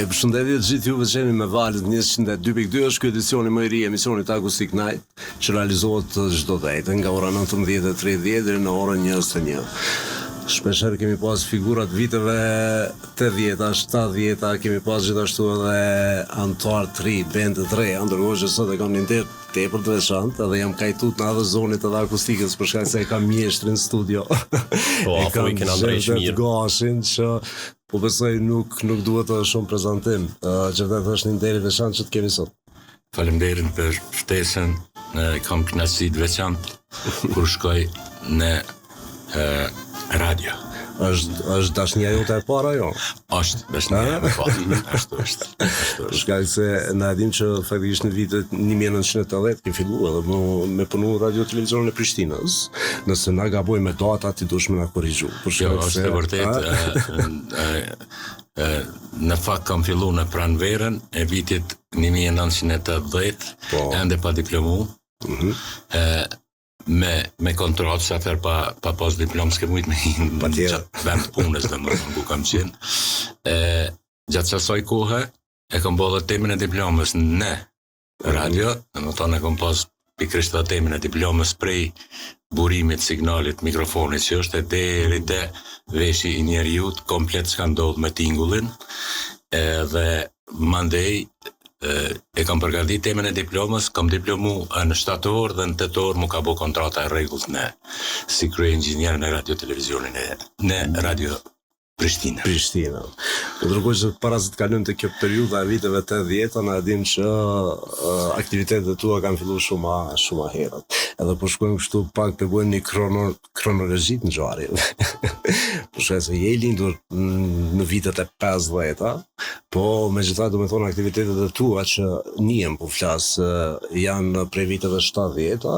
Përshëndetje të gjithë juve që jeni me valët 102.2 është ky edicioni më i ri i emisionit Acoustic Night, që realizohet çdo ditë nga ora 19:30 deri në orën 21. Shpeshherë kemi pas figurat viteve 80-a, 70-a, kemi pas gjithashtu edhe anëtar të ri, band të reja, ndërkohë që sot e kam një ndër tepër të veçantë, edhe jam kajtut në atë zonit edhe akustikës për shkak se e kam mjeshtrin në studio. Po, apo i kena ndrej mirë. Gashin që po besoj nuk duhet të shumë prezantim, që vetë është një ndër i veçantë që të kemi sot. Faleminderit për ftesën, kam kënaqësi të veçantë kur shkoj në radio. Është dashnia jote e para jo? Është dashnia e parë. Është. Për shkak se na e dim që faktikisht në vitet 1980 ke filluar edhe me punu radio televizionin e Prishtinës. Nëse na gaboj me datat ti duhesh më na korrigju. Për shkak se është e vërtet. Në fakt kam filluar në pranverën e vitit 1980, ende pa diplomu. Me kontratë sa fer pa pas diplom s'ke mujt me hinë vend punës dhe më ku kam qenë. Gjatë qasaj kohë e kam bërë temën e diplomës në radio, dhe më tonë e kam pas pikrisht dhe temën e diplomës prej burimit signalit mikrofonit që është e deri te veshi i njeriut komplet s'ka ndodhë me tingullin, dhe mandej e kam përgatitur temën e diplomës, kam diplomu në 7 orë dhe në 8 orë mu ka bo kontrata e rregullt si krye inxhinier në radio televizionin në radio Prishtina. Ndërkohë që para se të kalojmë te kjo periudha e viteve 80-a, na dim që aktivitetet tua kanë filluar shumë herët. Edhe po shkojmë kështu pak të bëjmë një kronologji të ngjarjeve. Për shkak se je lindur në vitet e 50-a, po megjithatë domethënë aktivitetet e tua që njem po flas janë prej viteve 70-a,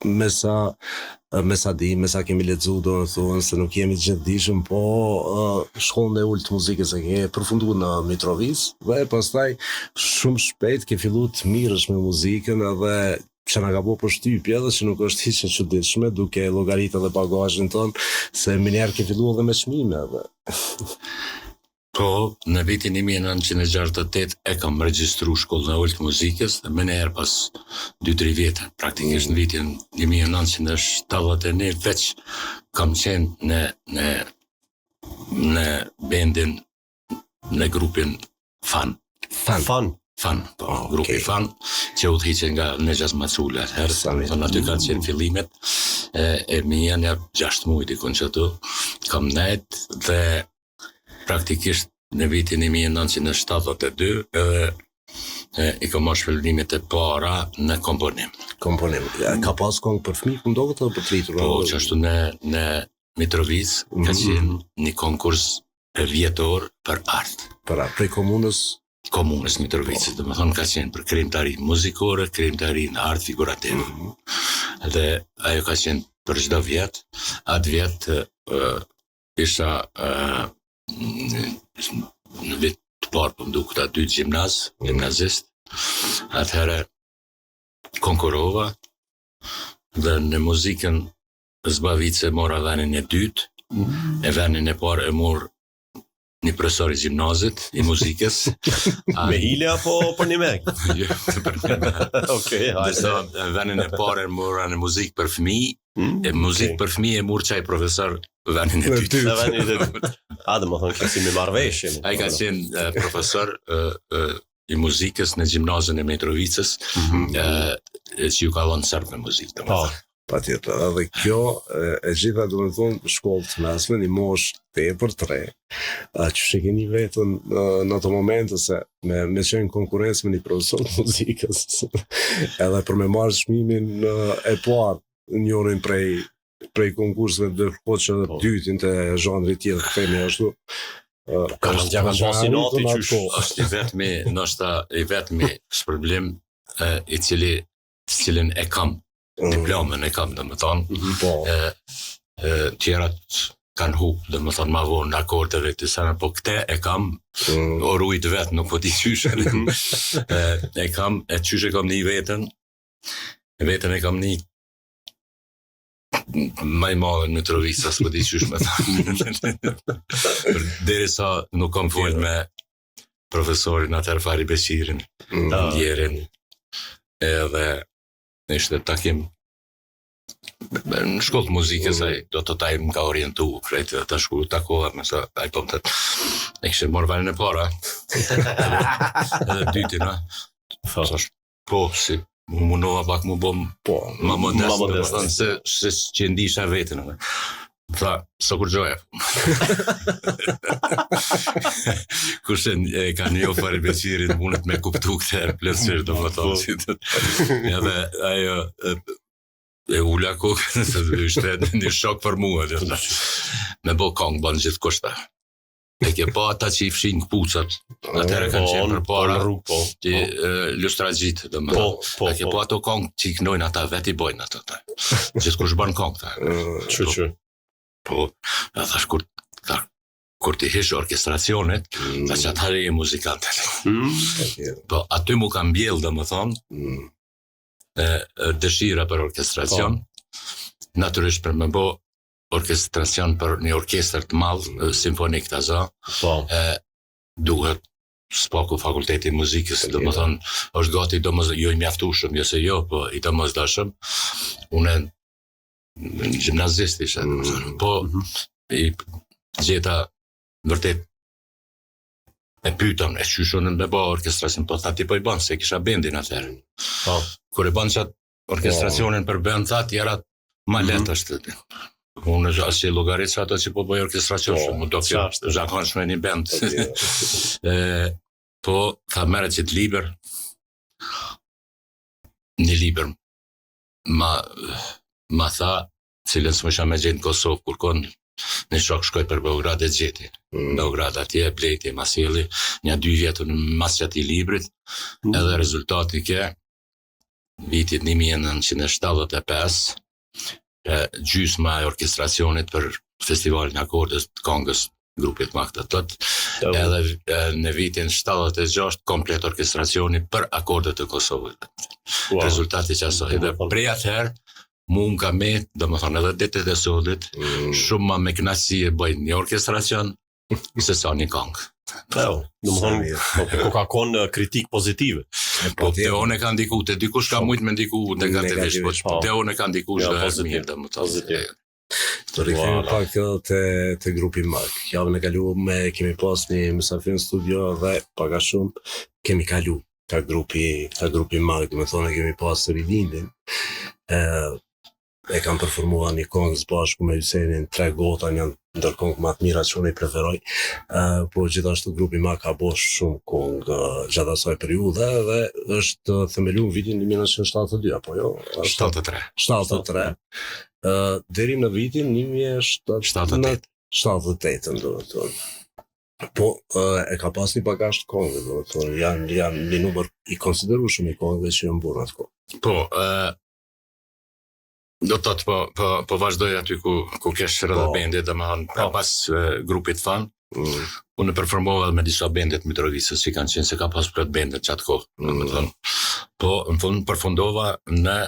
me sa kemi lexuar domethënë se nuk jemi gjithdijshëm, po shkollën e ulët muzikës e ke përfunduar në Mitrovic dhe pastaj shumë shpejt ke filluar të mirësh me muzikën edhe që na ka bërë përshtypje edhe që nuk është hiç e çuditshme duke llogaritë edhe bagazhin ton se mënyrë ke filluar edhe me çmime edhe. Po, në vitin 1968 e kam regjistru shkollën e ulët muzikës dhe më herë pas 2-3 vjetë, praktikisht në vitin 1971 veç kam qenë në bendin, në grupin Fan, grupi Fan, që udhëhiqen nga Nexhas Macula, thonë aty kanë qenë fillimet, e mija një 6 muaj dikon që ato, kam nejt dhe praktikisht në vitin 1972 i kam marrë shpërblimet e para në komponim. Ka pas këngë për fëmijë ku ndodhet apo për të rritur? Po, që ashtu në Mitrovic ka qenë një konkurs vjetor për art. Prej komunës Mitrovicit, dhe më thonë ka qenë për krijimtari muzikore, krijimtari në art figurativ. Dhe ajo ka qenë për çdo vjet, atë vjet isha në vit të parë për mdu këta 2 gjimnazist, atëherë konkurova dhe në muzikën Zbavice mora venin e dytë, e venin e parë e mor një profesor i gjimnazit, i muzikës. Me hile apo për një mek? Jo, për një mek. Okej, hajde. Venin e parë e mora në muzikë për fëmijë, e muzikë për fëmijë e mur qaj profesor venin e dytë. A, dhe më thonë që si me marveshje. A i ka qenë profesor i muzikës në gjimnazën e Mitrovicës, që ju ka dhënë sërt në muzikë. Patjetër, edhe kjo e gjitha do të thonë shkollë të mesme, një mosh tepër të re, që shikeni vetën në ato momente se me qenë konkurrencë me një profesor të muzikës, edhe për me marrë çmimin e parë, njërin prej konkursëve ndërkohë që dytin të zhanrit tjetër të themi ashtu. Është i vetmi shpërblim i cilin e kam diplomën e kam, dhe më thonë, tjerat kanë hupë, dhe më thonë, ma vonë në akordeve të sana, po këte e kam, orujt vetë, nuk po t'i qyshe, e kam, e qyshe kam një vetën e kam një maj madhe në Mitrovic, as po t'i qyshe me thonë, deri sa nuk kam folë profesorin atëherë Fari Beqirin, Ndjerin, edhe ishte takim në shkollë muzikës, ai do të taj më ka orientu, krejt dhe të shku takohet, me sa ai po më të e kështë morë valën e para, edhe dytin, thash, po, si mu mundova pak mu bo ma modest, se që ndisha vetën, tha, so kur gjoja. Kurse ka një Fari Beqirin, mundet me kuptu këtë plesir, do më thonë, edhe ajo, e ula kokën, se ishte një shok për mua, me bo kongë, banë gjithë kushta. E ke pa ata që i fshin këpucat, atëherë kanë qenë për para, që lustra gjitë, dhe më thonë. E ke pa ato kongë që i knojnë ata, vet i bojnë ato, gjithë kush banë kongë, ta. Po, e thash, kur ti hish orkestracionet, ta që atëherë e muzikantët. Po, aty mu kam bjellë, dhe më thonë, dëshira për orkestracion, natyrisht për me bo orkestracion për një orkestër të madhë, simfonik të aza, duhet spaku fakulteti muzikës, do më thonë, është gati jo i mjaftushëm, jo se jo, po i të mëzdashëm, une gjimnazist ishe, po i gjeta vërtet e pytëm, e qyshonën me ba orkestracion, po thati po i banë, se kisha bendin atëherë. Kur e banë qatë orkestracionin për bend, thati jarat ma letë është. Unë asë që logarit që ato që po bëj orkestracion, shumë do kjo zakon shme një bend. Po, tha meret që të liber, një liber ma tha, cilën së më isha me gjenë në Kosovë, kur konë në shok shkoj për Beograd e gjeti. Beograd atje, blejti, masjeli, një 2 vjetë në mas që ati librit, edhe rezultati ke vitit 1975, gjysma e orkestracionit për festivalin akordës të kongës grupit Maktatët, edhe në vitin 76 komplet orkestracioni për akordët të Kosovës. Rezultati që aso, edhe prej atëherë, mu më ka me, do më thonë edhe detet e sotit, shumë ma me knasi e bëjnë një orkestracion, se sa një kongë. Do më thonë, ka konë kritik pozitive. Po, te one ka ndiku, te dikush ka mujtë me ndiku negativisht, po te one ka ndiku shdo e mirë, do më thonë. Të rikëthejmë pak të grupi Mark. Javën e kalu kemi pas një mësafir në studio dhe paka shumë kemi kalu ka grupi Mark, do më thonë kemi pas të rilindin. E kam performuar një kongë së bashku me Hysenin, 3 gota, një ndër kongë më të mira që unë i preferoj, po gjithashtu grupi ma ka bo shumë kongë gjatë asaj periudhe dhe është themelu në vitin 1972, apo jo? 73. Deri në vitin 1978, ndërë. Po, e ka pas një bagazh të kongë, ndërë, janë një numër i konsiderueshëm i kongëve që janë burë atë kohë. Po, do të thotë, po vazhdoj aty ku kesh rrëdhe bendit, dhe më hanë, pas grupit fan, unë performova me disa bendet Mitrovisës, që kanë qenë se ka pas plot bendet që atë kohë, po në fund përfundova në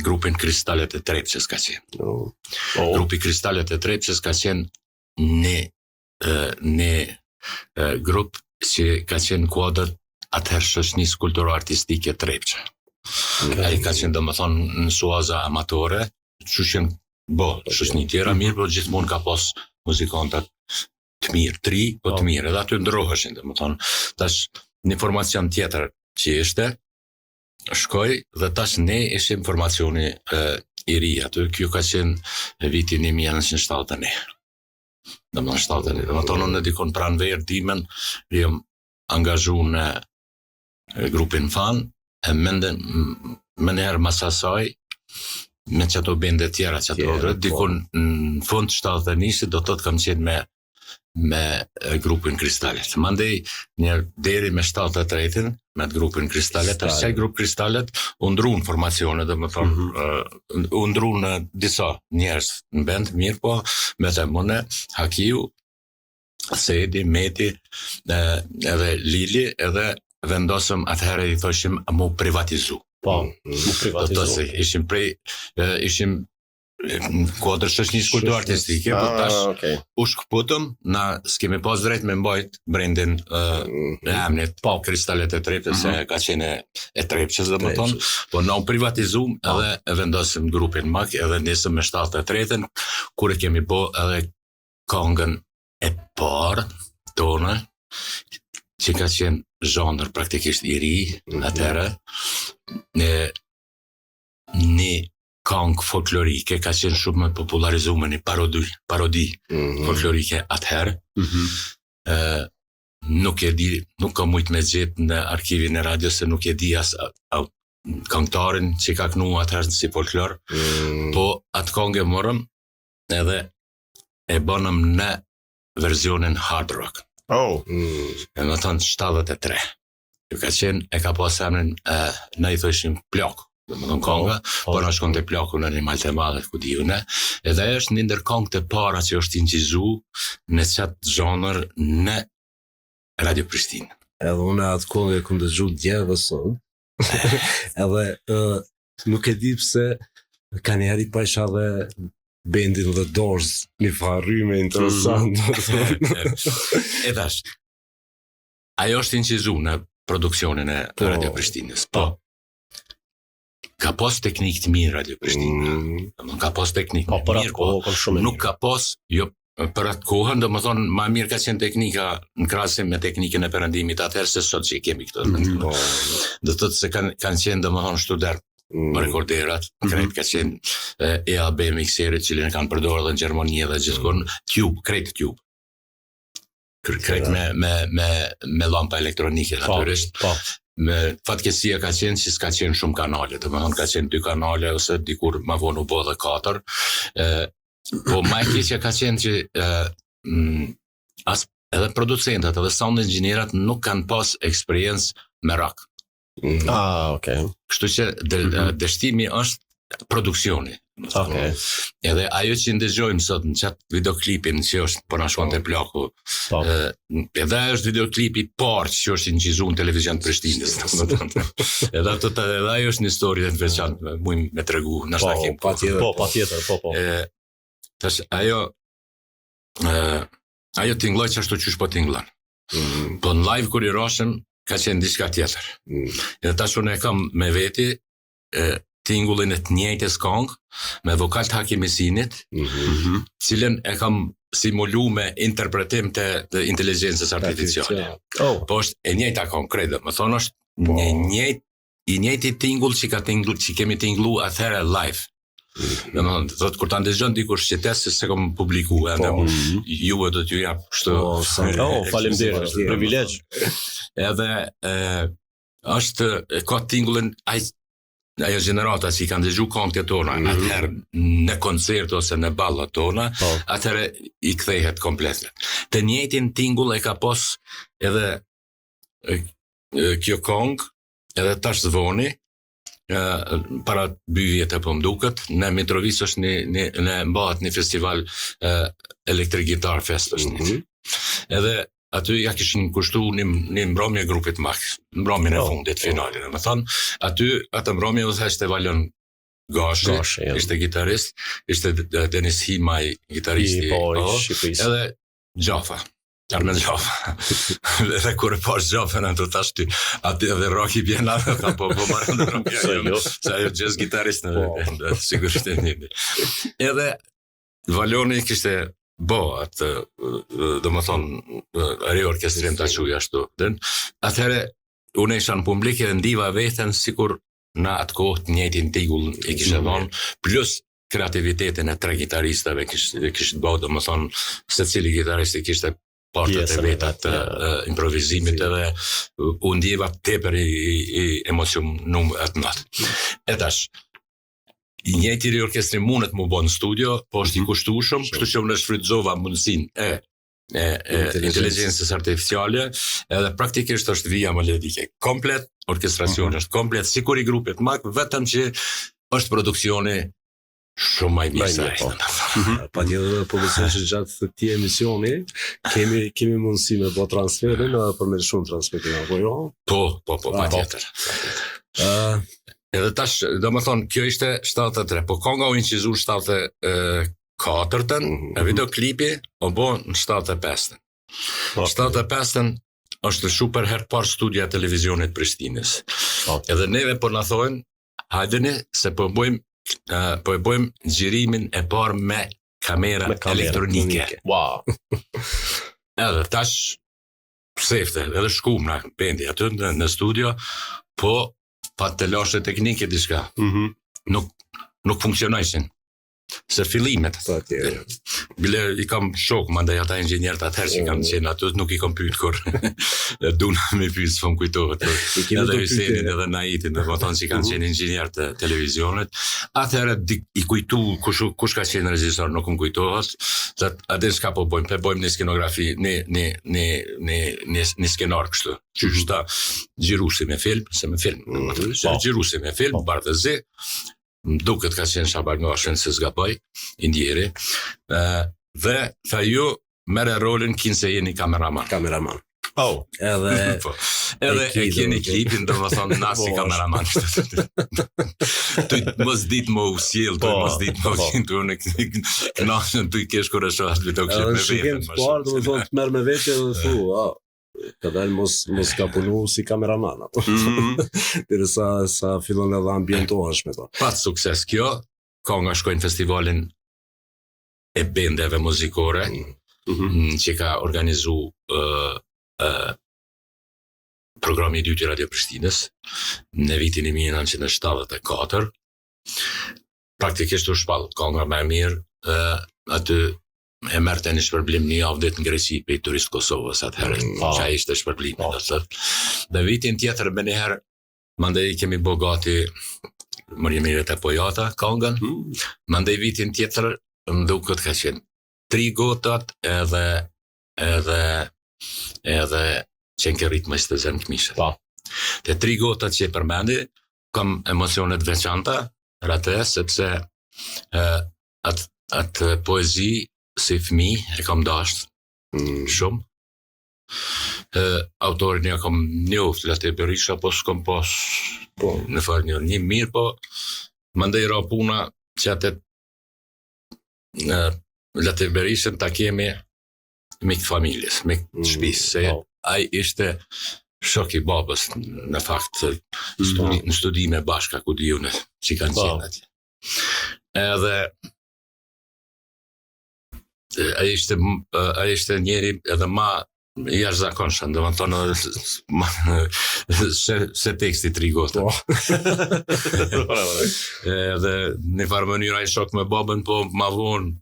grupin Kristalet e Trepqes ka qenë. Grupi Kristalet e Trepqes ka qenë një grup që ka qenë kuadër atëherë shoqënisë kulturo-artistike Trepqe. Ai ka qenë, do më thonë, në suaza amatore, që qenë shoqëni tjera mirë, por gjithmonë ka pas muzikantat të mirë, 3, po të mirë, edhe aty ndroheshin, do më thonë. Tash, një formacion tjetër që ishte, shkoj dhe tash ne ishim formacioni i ri aty, kjo ka qenë vitin 1971. Do më thonë 71. Do më thonë, në dikon pranverë timen, jam angazhu në grupin fan, me njerë mas asaj, me që ato bende tjera që ato rrët, dikun në fund 71 do të kam qenë me grupin Kristalet. Mandej njerë deri me 73-in, me të grupin Kristalet, ashtë qaj grup Kristalet, undru në formacione, dhe më thonë, undru në disa njerës në bend, mirë po, me të mëne, Hakiu, Sedi, Meti, edhe Lili, edhe vendosëm atëherë i thoshim mu privatizu. Po, mu privatizu. Ishim kuadër shoqënisë kulturartistike, po tash okay. u shkputëm, na s'kemi pas drejt me mbajt brendin e emnit Kristalet e Trepës, se ka qenë e Trepçës domethënë, po na u privatizum edhe e vendosëm grupin MAK edhe nisëm me 73-ën, kur e kemi bë edhe këngën e parë tonë, që ka qenë zhanër praktikisht i ri atëherë, një këngë folklorike ka qenë shumë më popularizuar në parodi folklorike atëherë. Nuk e di, nuk ka mujt me gjetë në arkivin e radios, se nuk e di as këngëtarin që ka kënu atëherë si folklor, po atë këngë e morëm edhe e bënëm në versionin hard rock. E më thonë 73. Ju ka qenë, e ka pas emrin, ne i thoshim plak. Dhe më thonë konga, po në shkon të plaku në animal të madhe, ku diju ne, edhe është një ndër kongë të para që është incizu në qatë zhanër në Radio Prishtinë. Edhe unë atë kongë e këmë dëgju djeve sot, edhe nuk e di pse ka njeri pa isha dhe bendin The Doors, një farryme interesant. E tash, ajo është incizu në produksionin e Radio Prishtinës, po. Ka pas teknik të mirë Radio Prishtinë. Ka pas teknik të mirë, po nuk ka pas, jo, për atë kohën, do më thonë, ma mirë ka qenë teknika në krahasim me teknikën e perëndimit atëherë se sot që i kemi këtë. Do thotë se kanë qenë, do më thonë, student, rekorderat, krejt ka qenë EAB mikserit, që në kanë përdorë edhe në Gjermani edhe gjithkon, krejt tube. Krejt me lampa elektronike, natyrisht. Me fatkesia ka qenë që s'ka qenë shumë kanale, të më thonë ka qenë 2 kanale, ose dikur ma vonë u bo dhe 4, po ma e keqja ka qenë që edhe producentat edhe sound engineerat nuk kanë pas eksperiencë me rock. Okay. Kështu që dështimi është produksioni. Edhe ajo që ndëgjojmë sot në qatë videoklipin që është po na shkon të plaku, edhe është videoklipi parë që është incizu në televizion të Prishtinës. Edhe ajo është një histori të veçantë, mujmë me tregu në shtakim. Patjetër. Tash ajo tingloj që ashtu qysh po tinglan. Po në live kur i rashëm ka qenë diçka tjetër. Edhe tash unë e kam me veti tingullin e të njëjtës këngë me vokal të Hakimisinit, cilën e kam simulu me interpretim të inteligjencës artificiale. Po është e njëjta këngë, krejtë, më thonë është i njëjti tingull që kemi tinglu atëherë live. Dhe më thonë, thotë, kur ta ndëgjon dikur shqetes, se kom publiku, edhe juve do t'ju jap kështu. Faleminderit, privilegj. Edhe është, ka tingullin, ajo gjenerata që i kanë dëgju këngët e tona, atëherë në koncert ose në ballat tona, atëherë i kthehet komplet. Të njëjtin tingull e ka pas edhe kjo këngë, edhe tash zvoni, para 2 vjetë po mduket, në Mitrovic është në mbahet një festival Electric Guitar Fest është një. Edhe aty ja kishin kushtu një mbromje grupit MAK, mbromjen e fundit finalit. Me thonë, aty atë mbromje u thashtë Valion Gashi, ishte gitarist, ishte Denis Himaj, gitaristi, edhe Gjafa, Armen Gjafa. Edhe kur e pash Gjafa në të tash ty, aty edhe Rocky Bjena, ka po marrë në Rocky, se ajo jazz gitarist në sigurisht e një. Edhe Valioni kishte atë, do më thonë, reorkestrim të quja ashtu. Atëherë, unë isha në publik edhe ndiva veten sikur në atë kohë njëjtin tingull i kishe dhonë, plus kreativitetin e 3 gitaristave kishte bëu, do më thonë, se cili gitarist i kishte partet e vetat të improvizimit edhe u ndjeva tepër i emocionum atë natë. E tash, i njëjti riorkestrim mundet mu bo në studio, po është i kushtueshëm, kështu që unë shfrytëzova mundësinë e inteligjencës artificiale, edhe praktikisht është vija melodike komplet, orkestracioni është komplet, sikur i grupit MAK, vetëm që është produksioni shumë më i mirë. Pa tjetër po besoj që gjatë këtij emisioni kemi mundësi me bë transferin për me shumë transmetim apo jo? Po, pa tjetër. Edhe tash, do më thonë, kjo ishte 73, po konga u incizu 74-ën, e videoklipi o bo në 75-ën. 75-ën është super herë parë studia televizionit Prishtinës. Edhe neve po në thojnë, hajdeni se po e bojmë gjirimin e parë me kamera elektronike. Wow. Edhe tash, sefte, edhe shkum në pendi aty në studio, po pa të lashe teknike diçka. Nuk funksionojshin. Se fillimet. Bile i kam shok, mandaj ata inxhinierët atëherë që kam qenë aty, nuk i kam pyet kur duna me pyet s'm kujtohet. Edhe Hysenin edhe Naitin, do të thonë që kanë qenë inxhinier të televizionit. Atëherë i kujtu kush ka qenë regjisor, nuk më kujtohet. Atë çka po bëjmë një skenografi, një skenar kështu. Qysh ta xhirusi me film, se me film, xhirusi me film, bardhëzi. Duket ka qenë Shabarngashen se s'gaboj, indjeri, dhe tha ju mere rolin kinë se jeni kameraman. Edhe e keni klipin, do më thonë nasi kameraman. Tu mos dit më usjel, tu mos dit më usjel, tu në knashën, tu I kesh kërë shohat videoklip me vetën. Do më thonë të merë me vete dhe thu, ka dalë mos ka punu si kameraman. Dire sa fillon edhe ambientohesh me to. Pat sukses kjo, konga shkojnë festivalin e bendeve muzikore, që ka organizu programi I 2 I Radio Prishtinës, në vitin 1974. Praktikisht u shpall konga më mirë, aty e merte një shpërblim një javë ditë në Greqi për turist Kosovës atëherë, që ishte shpërblimi, do thot. Dhe vitin tjetër me njëherë, mandej kemi bo gati Mërjemiret e Pojata, kongën, mandej vitin tjetër, më duket ka qenë 3 gotat edhe qenë ritme së të zemë këmishët. Te 3 gotat që e përmendi, kam emocionet veçanta, rate, sepse atë poezi si fëmi e kam dasht shumë. Autorin ja kam njoft, Late Berisha, po s'kom pas në farë një mirë, po më ndej ra puna që atë Late Berishën ta kemi mik të familjes, mik të shpis, se ai ishte shok I babës në fakt në studime bashka ku di unë që kanë qenë atje. Edhe ai ishte njeri edhe ma jashtëzakonshëm, do të thonë se teksti 3 gota. Edhe në farë mënyrë ai shok me babën, po ma vonë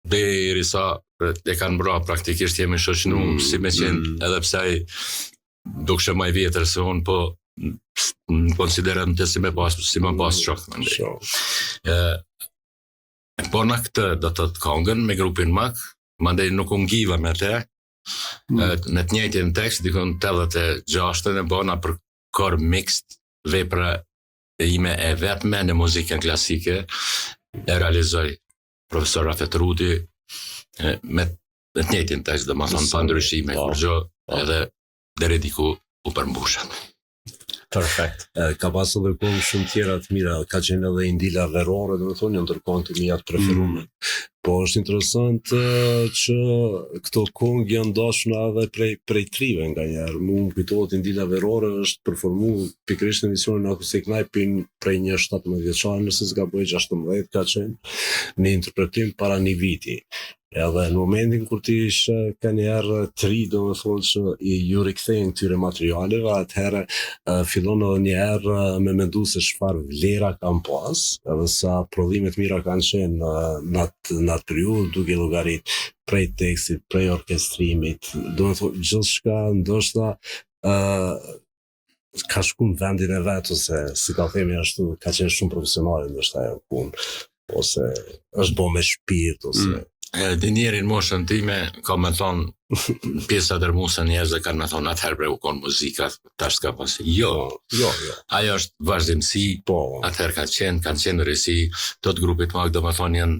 derisa e kanë bra praktikisht jemi shoqënu si me qenë, edhe pse ai dukshë më I vjetër se unë, po konsiderem të si më pas shok. Po në këtë do të të kongën me grupin mak, mandej nuk unë ngiva me te, në të njëjtin tekst, dikon 86-ën e bona për kor mixed, vepra ime e vetme në muzikën klasike, e realizoj profesor Rafet Rudi, me të njëjtin tekst, dhe ma thonë pa ndryshime, kërgjo, edhe deri diku u përmbushat. Perfekt. Ka pasur edhe këngë shumë tjera të mira, ka qenë edhe Indila Verore, do të thonë, janë ndërkohë të mia të preferuara. Po është interesant që këto këngë janë dashur edhe prej trive nganjëherë. Mu kujtohet Indila Verore është performuar pikërisht në emisionin Akustik Night prej një 17 vjeçar, nëse s'gaboj 16 ka qenë, në interpretim para një viti. Edhe në momentin kur ti ishe ka njerë tri, do me thonë që ju rikthejnë këtyre materialeve, atëherë fillon edhe njerë me mendu se çfarë vlera kam pas, edhe sa prodhimet mira kanë qenë në atë periudhë, duke llogarit prej tekstit, prej orkestrimit, do me thonë gjithçka ndoshta ka shku në vendin e vet, ose si ta themi ashtu, ka qenë shumë profesionale ndoshta ajo punë, ose është bo me shpirt, ose Dinjerin moshën time, ka me thonë, pjesa dërmusën njerëzë kanë me thonë, atëherë bre u konë muzika, tash s'ka pasi. Jo. Ajo është vazhdimsi, atëherë kanë qenë rësi, të grupit mag, do me thonë, janë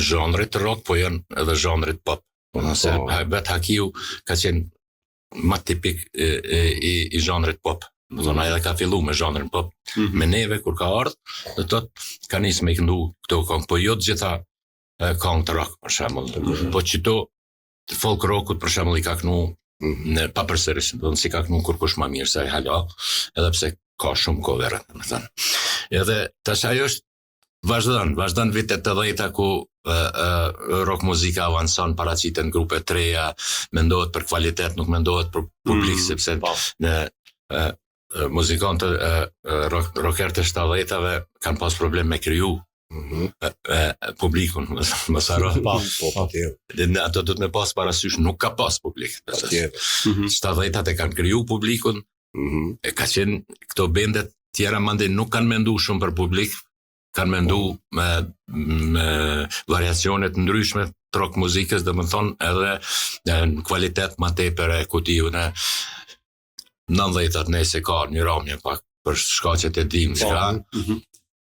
zhonrit rock, po janë edhe zhonrit pop. Bet Hakiu ka qenë ma tipik i zhonrit pop më thonë, edhe ka fillu me zhanrin pop, me neve, kur ka ardhë, dhe të ka nisë me i këndu këto këngë, po jo të gjitha këngë të rock, për shembull, po qëto folk rockut, për shembull, i ka kënu në papërsërisht, do të si ka kënu kur kush ma mirë se hala, edhe pse ka shumë cover, më thënë. Edhe tash ajo është vazhdon vitet të 10-ta ku rock muzika avanson, paraqiten grupe të reja, mendohet për kvalitet, nuk mendohet për publik, sepse në muzikantë rocker të 70-tave kanë pas problem me kriju publikun, më saro. Ato do të me pas parasysh, nuk ka pas publik. 70-tat e kanë kriju publikun, e ka qenë këto bendet tjera mandej nuk kanë mendu shumë për publik, kanë mendu me variacionet ndryshme të rock muzikës, dhe më thonë edhe në kvalitet ma tepër e kutiju në 90-tat nëse ka një ramje pak për shkaqet e dim s'ka,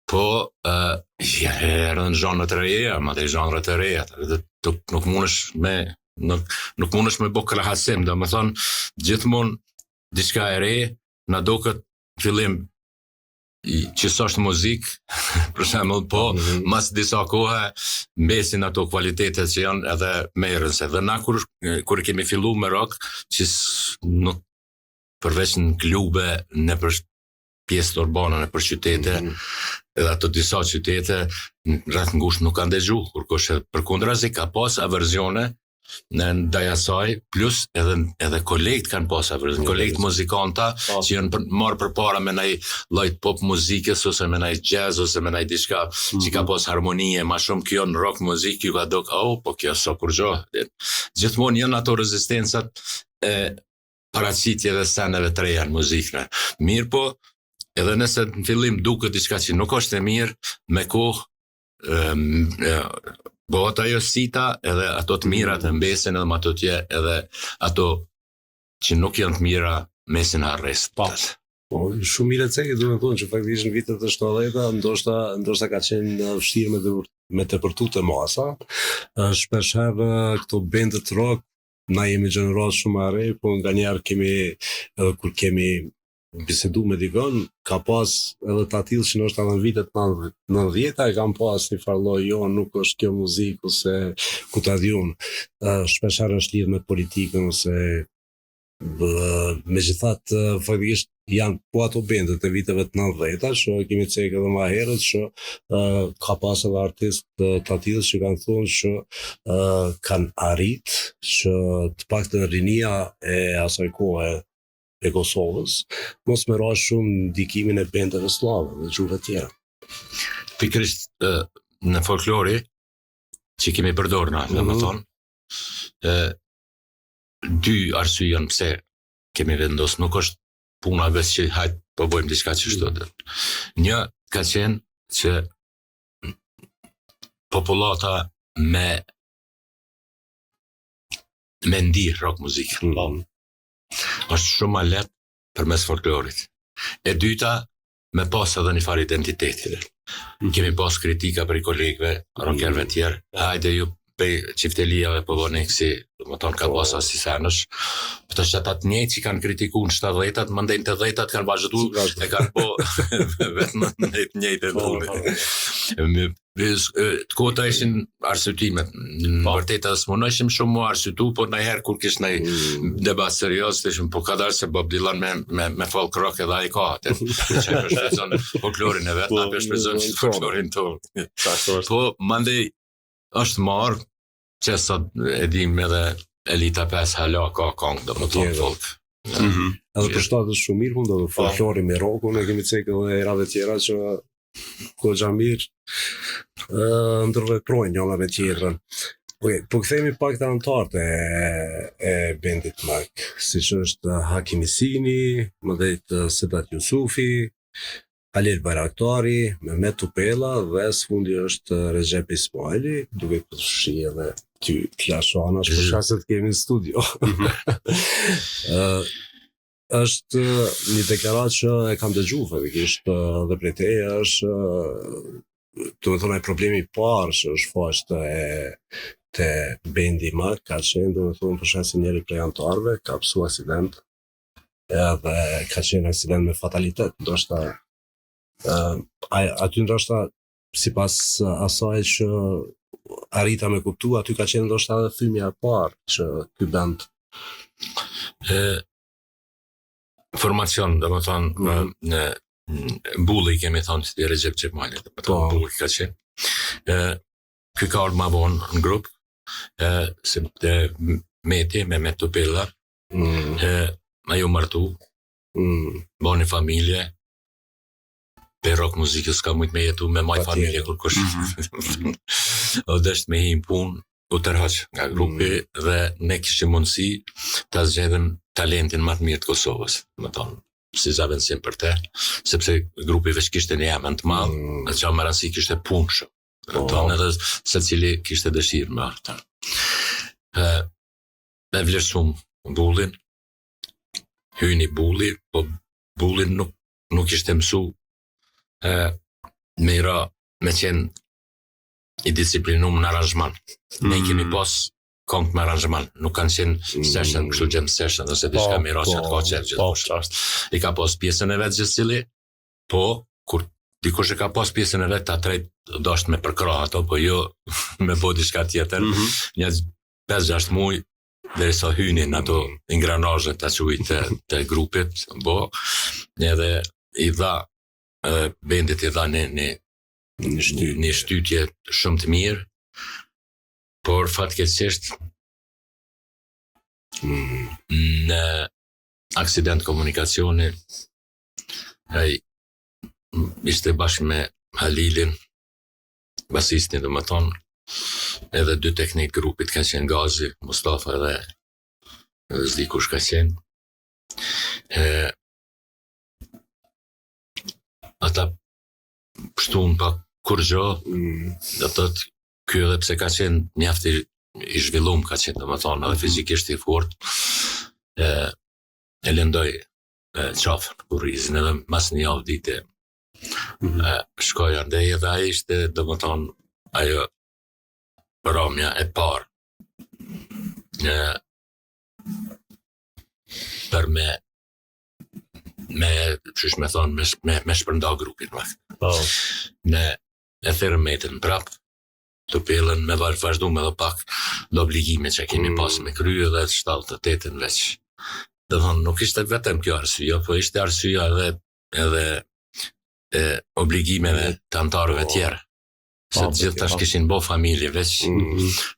po erën zhanët të reja, ma të zhanët të reja, nuk mundesh me bo krahasim, dhe më thonë gjithmonë diçka e re, na do këtë fillim që s'është muzik, për shembull, po mas disa kohë mbesin ato kualitetet që janë edhe merrëse. Dhe na kur kemi fillu me rock, që nuk përveç në klube, në për pjesë të urbane, në për qytete, edhe ato disa qytete, rreth ngusht nuk kanë dëgju, kur kush përkundrazi ka pas aversione në ndaj asaj, plus edhe kolekt kanë pas aversione, kolekt muzikanta që janë marrë përpara me ndaj lloj pop muzikës ose me ndaj jazz ose me ndaj diçka që ka pas harmonie, ma shumë kjo në rock muzik ju ka dok, po kjo so kur gjo. Gjithmonë janë ato rezistencat e paraqitje dhe sceneve të reja në muzikë. Mirë po, edhe nëse në fillim duket diçka që nuk është e mirë, me kohë bëhet ajo sita, edhe ato të mirat e mbesin, edhe ato tje, edhe ato që nuk janë të mira mesin harrest. Po, shumë mirë e cekë, du me thonë që faktikisht në vitet e 70-ta, ndoshta ka qenë vështirë me të përtu të masa. Shpesh herë këto bendet rock, na jemi gjenerat shumë arre, po nga njerë kur kemi bisedu me dikon, ka pas edhe të atil që nështë edhe në vitet 90-ta e kam pas një farloj, jo, nuk është kjo muzik, ose ku ta dhjun. Shpesher është lidhë me politikën, ose me gjithat, faktikisht janë po ato bendet e viteve të 90-ta, që kemi cekë edhe ma herët, që ka pas edhe artist të atil që kanë thonë që kanë arrit, që të pak të rinia e asaj kohë e Kosovës, mos me ra shumë ndikimin e bendeve slave dhe gjuhëve tjera. Pikrisht në folklori që kemi përdorur na, domethënë, dy arsye janë pse kemi vendos, nuk është puna vetë që hajt po bëjmë diçka që shto. Një ka qenë që popullata me ndi rock muzikë. Është shumë ma letë për mes folklorit. E dyta, me pas edhe një farë identiteti. Kemi pas kritika për i kolegëve, rockerve tjerë, hajde ju për qiftelijave për bëniksi, më tonë ka pas asi senësh, për të shëtat njëjtë që kanë kritiku në 70-tat, më ndajnë të 10-tat kanë vazhdu, e kanë po vetë në njëjtë e dhune. Të kota ishin arsutimet, në vërtet edhe s'munojshim shumë mu arsutu, po nëjherë kur kishë nëj debat serios, të ishim po ka darë se Bob Dylan me folk rock edhe a i ka atë, që e përshpezon folklorin e vetë, na përshpezon që folklorin tonë. Po, mandej është marë, që sot e dim edhe Elita 5 hala ka kongë, do më tonë folk. Edhe për shtatës shumë mirë, do dhe folklori me rockun, e kemi cekë edhe erave tjera që kogja mirë ndërveprojnë njëna me tjetërën. Po këthejmi pak të antartë e bendit Mark, si që është Hakim Isini, më dhejtë Sedat Jusufi, Halil Bayraktari, Mehmet Tupella dhe së fundi është Recep Ismaili, duke përshi edhe ty Klashana, shpëshka se të kemi në studio. Është një deklarat që e kam dëgju, faktikisht, dhe prej teje është, të me thonë, problemi parë që është faqë të bendi Mark, ka qenë, dhe me thonë, për shkak se njëri prej antarëve ka pësu aksident edhe ka qenë aksident me fatalitet, ndoshta aty ndoshta sipas asaj që arrita me kuptu, aty ka qenë ndoshta edhe thymja e parë që ky band formacion, domethënë në Bulli kemi thonë që të Recep Çepmali, domethënë Bulli ka qenë. Ky ka ardhur më vonë në grup, se Meti me Metupella, ajo martu, bani familje, pe rock muzikës ka mujt me jetu me maj familje kur kush. O dësht me him punë, u tërhaq nga grupi dhe ne kishim mundësi ta zgjedhim talentin më të mirë të Kosovës, më thonë, si zavensim për te, sepse grupi veç kishte një emën të madh, dhe që më rëndësi kishte punë shumë. Tonë edhe se cili kishte dëshirë me arta. Me vlerë shumë Bullin, hyni Bulli, po Bullin nuk ishte mësu me qenë i disiplinum në aranjman. Ne kemi pas këngë me aranjman, nuk kanë qenë session, kështu gjem session, ose diçka me raqet ka qenë gjithë. I ka pas pjesën e vetë gjithë cili, po kur dikush e ka pas pjesën e vetë, ta trejt do është me përkra ato, po jo me bo diçka tjetër, një 5-6 muj, dhe sa hynin ato ingranazhet të quajt të grupit, bo, edhe i dha, bendit i dha një shtytje shumë të mirë, por fatkeqësisht në aksident komunikacioni, ai ishte bashkë me Halilin, basistin dhe më thonë, edhe 2 teknik grupit ka qenë Gazi, Mustafa dhe zdi kush ka qenë. Ata pështun pa kur gjo, dhe tëtë kjo edhe pse ka qenë mjaft i zhvillum ka qenë, dhe më thonë, edhe fizikisht i fort, e lëndoj qafën, kurizin, edhe mas një javë dite, shkoja ndej edhe ajo ishte, dhe më thonë, ajo ramja e parë për me qysh me thonë me shpërnda grupin ne e thërëm metën prap të pellën me vazhdu me dhe pak dhe obligime që kemi pas me krye dhe 7-8 veç dhe thonë nuk ishte vetëm kjo arsyeja po ishte arsyeja edhe obligimeve të antarëve tjerë se të gjithë tash kishin bo familje veç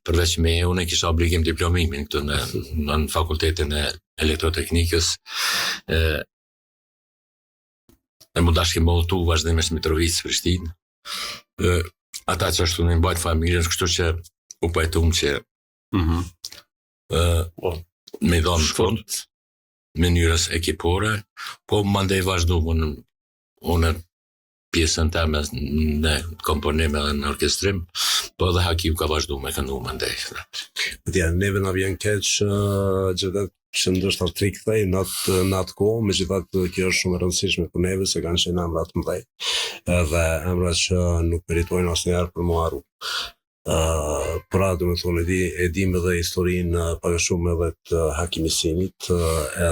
përveç me unë kisha obligim diplomimin këtu në fakultetin e elektroteknikës e mu dashkim boltu vazhdimisht Mitrovicë, Prishtinë ata që ashtu në mbajt familjen kështu që u pajtum që me dhonë fund mënyrës ekipore po mandej vazhdu unë pjesën teme në komponime dhe në orkestrim, po edhe Hakiu ka vazhdu me këndu më ndej. Neve na vjen keq gjithat që ndoshta trikthej në atë kohë, megjithatë kjo është shumë e rëndësishme për neve se kanë qenë emra të mëdhenj, edhe emra që nuk meritojnë asnjëherë për mu harru. Pra, do me thonë, e dim edhe historinë pak a shumë edhe të Hakim Isinit,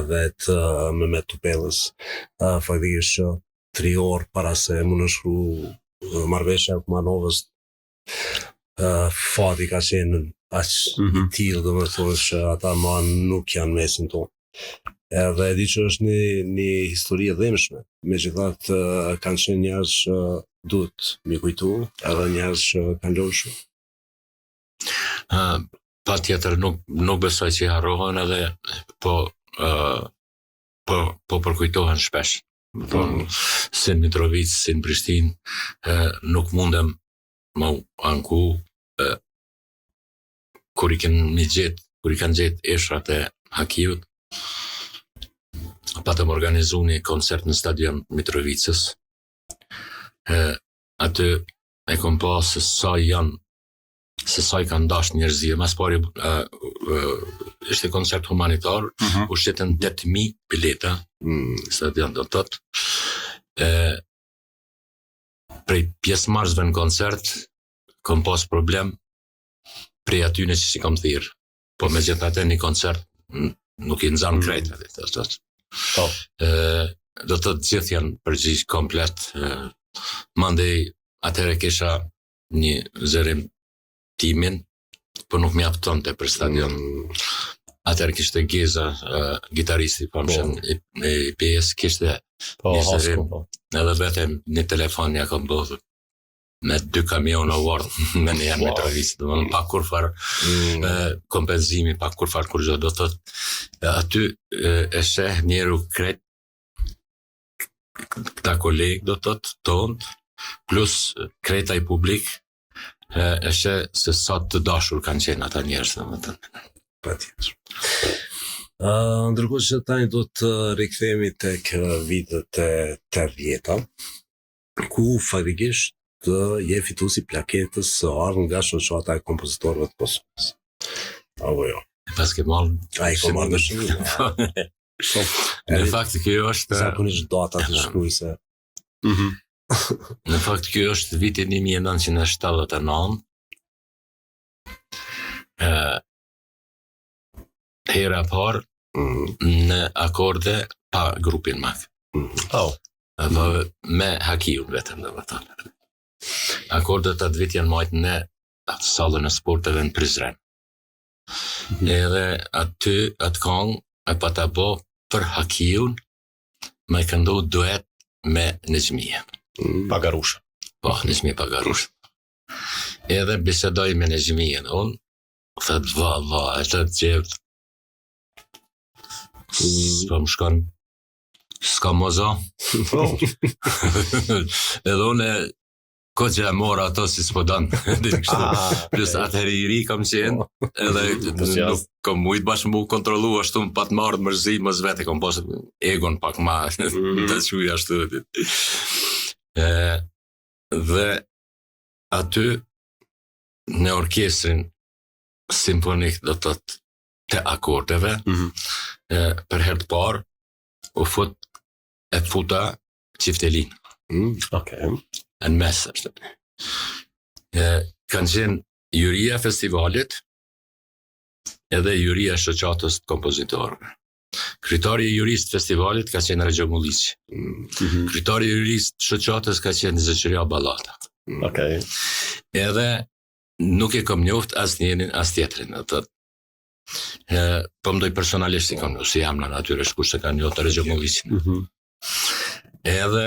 edhe të Mehmet Tupellës, faktikisht që 3 orë para se më nëshkru marrëveshja e Kumanovës, fati ka qenë aq i tillë, do me thonë që ata ma nuk janë mesin tonë. Edhe e di që është një histori e dhimshme, megjithatë kanë qenë njerëz që duhet mi kujtu, edhe njerëz që kanë lënë shumë. Pa tjetër nuk besoj që i harrohen edhe po përkujtohen shpesh. Si në Mitrovicë, si në Prishtinë, nuk mundem më anku kur i kanë gjetë eshrat e Hakiut, patëm organizu një koncert në stadion Mitrovicës. Aty e kom pa se sa i kanë dash njerëzije. Mas pari ishte koncert humanitar, u shtetën 8.000 bileta, stadion do tëtë. Prej pjesëmarrësve në koncert, kom pas problem prej atyne që si kom thirë. Po me gjithë atë një koncert nuk i nëzanë krejtë. Do të thotë gjithë janë përgjigj komplet. Mandej atëherë kisha një zërim timin, po nuk mjaftonte për stadion. Atëherë kishte Geza, gitaristi famshëm i PS, kishte një zërim, edhe vetëm një telefon ja kam bodhur me 2 kamion award me një herë me travistë, do më pa kur farë kompenzimi, pa kur farë kur gjë, do të thotë aty e sheh njeru kret këta kolegë, do të thotë tonë, plus kreta i publik, e sheh se sa të dashur kanë qenë ata njerëz, domethënë. Patjetër. Ndërkohë që tani do të rikthehemi tek vitet e 80-ta, ku faktikisht je fituesi plaketës së ardhur nga shoqata e kompozitorëve të Kosovës. Apo jo? Pas ke marrë... Ai ka marrë shumë. Në fakt kjo është... Zakonisht data të shkruajse. Në fakt kjo është viti 1979. Hera parë në akorde pa grupin mak. Me Hakiun vetëm dhe vëtan. Akordet atë vit janë majtë në sallën e sporteve në Prizren. Edhe atë kong e pata bo për Hakiun me këndu duet me Nezmije. Pagarush. Po, Nezmije Pagarush. Edhe bisedoj me Nezmijen unë, thëtë valla, e të gjevë s'po më shkon s'ka mozo. Edhe unë ko që e mora ato si s'po danë. Plus atëheri i ri kam qenë, edhe nuk kam mujtë bashkë mu kontrolu ashtu më pat marrë mërzi, mës vete kam posë egon pak ma të quj ashtu. Dhe aty në orkestrin simfonik do të të akordeve, për herë të parë u futa Qiftelin. Në mes, është. Kanë qenë juria festivalit edhe juria shoqatës të kompozitorëve. Kryetari i jurisë të festivalit ka qenë Regjo Mulliqi. Kryetari i jurisë të shoqatës ka qenë Zëqëria Ballata. Edhe nuk e kam njoft as njërin as tjetrin. Po mdoj personalisht i kam njoft, si jam në natyre shkush se kanë njoft Regjo Mulliqin. Edhe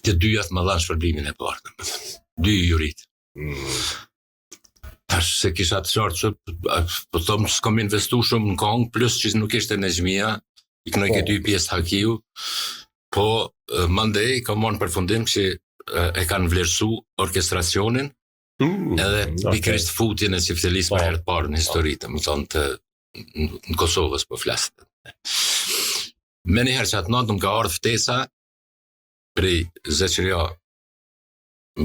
të dyjat më dhanë shpërblimin e parë. 2 jurit. Tash se kisha të qartë që po thomë s'kam investu shumë në kong, plus që nuk ishte Nezmija, i kënoj këtë 2 pjesë Hakiu, po mandej ka marrë në përfundim që e kanë vlerësu orkestracionin, edhe pikërisht futjen e Qiftelis për herë të parë në historitë, më thonë në Kosovës po flasë. Me njëherë që atë natë më ka ardhë ftesa prej Zëqëria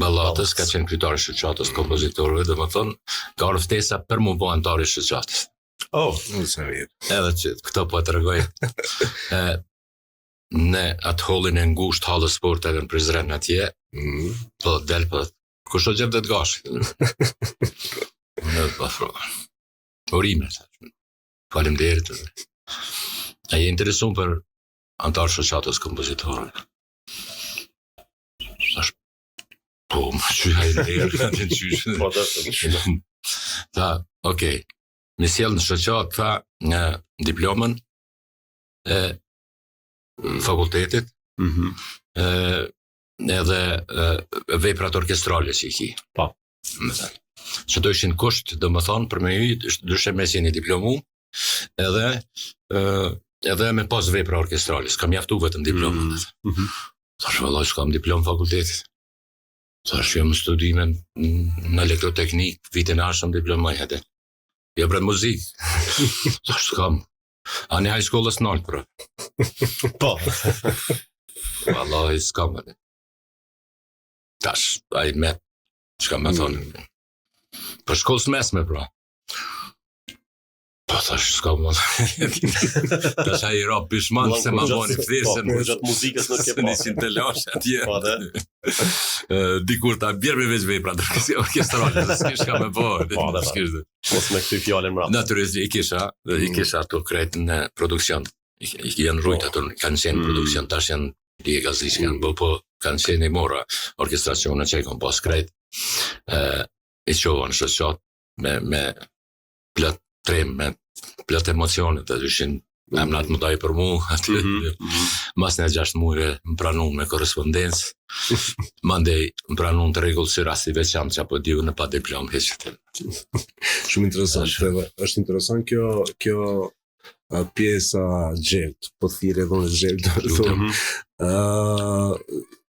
Ballatës, ka qenë kryetari shoqatës kompozitorëve, dhe më thonë, ka ardhë ftesa për mu bo antari shoqatës. Edhe që këto po të rëgoj. Në atë holin e ngusht halë sporteve në Prizren atje, po del po, kushto gjep dhe të gash. Në të pafrova. Orime, faleminderit. A je interesun për antarë shoqatës kompozitorëve? Po, më qyha i nërë, tha, okej, në sjellë në shoqatë, tha, në diplomën e fakultetit, edhe veprat orkestrale që i ki. Që do ishin kusht, dhe më thonë, për me ju, dyshe me si një diplomu, edhe me pas vepra orkestrale, s'kam jaftu vetëm diplomën. Thash, vëllaj, s'kam diplom fakultetit. Thash, jam studime në elektroteknik, vitin ashëm diplomaj, edhe. Jo për muzik. Thash, s'kam. A një high shkollës nalt, pra. Po. Vëllaj, s'kam, edhe. Tash, a i me, që kam me thonë. Për shkollës mesme, pra. Po, Po thash s'ka mund. Tash ai rob pishman se ma voni ftesën. Po, gjatë muzikës nuk ke Se nisin të lash atje. Po, dhe? Dikur ta bjerë me veç vepra orkestrale, s'kish ka me po. Mos me këty fjalën mbrapa. Natyrisht i kisha ato krejt në produksion. I janë rujt ato, kanë qenë produksion, tash janë i gazish kanë po kanë qenë i mora orkestracione që i kom pas krejt. I qohën shoqat me plot trem, me plot emocione të dyshin. Emnat më daj për mu, aty, mas në 6 muajve më pranun me korespondencë, mandej më pranun të rregull si rasti veçantë që apo diu në pa diplom heqet. Shumë interesant, edhe është interesant kjo pjesa xhelt, po thirrë edhe në xhelt,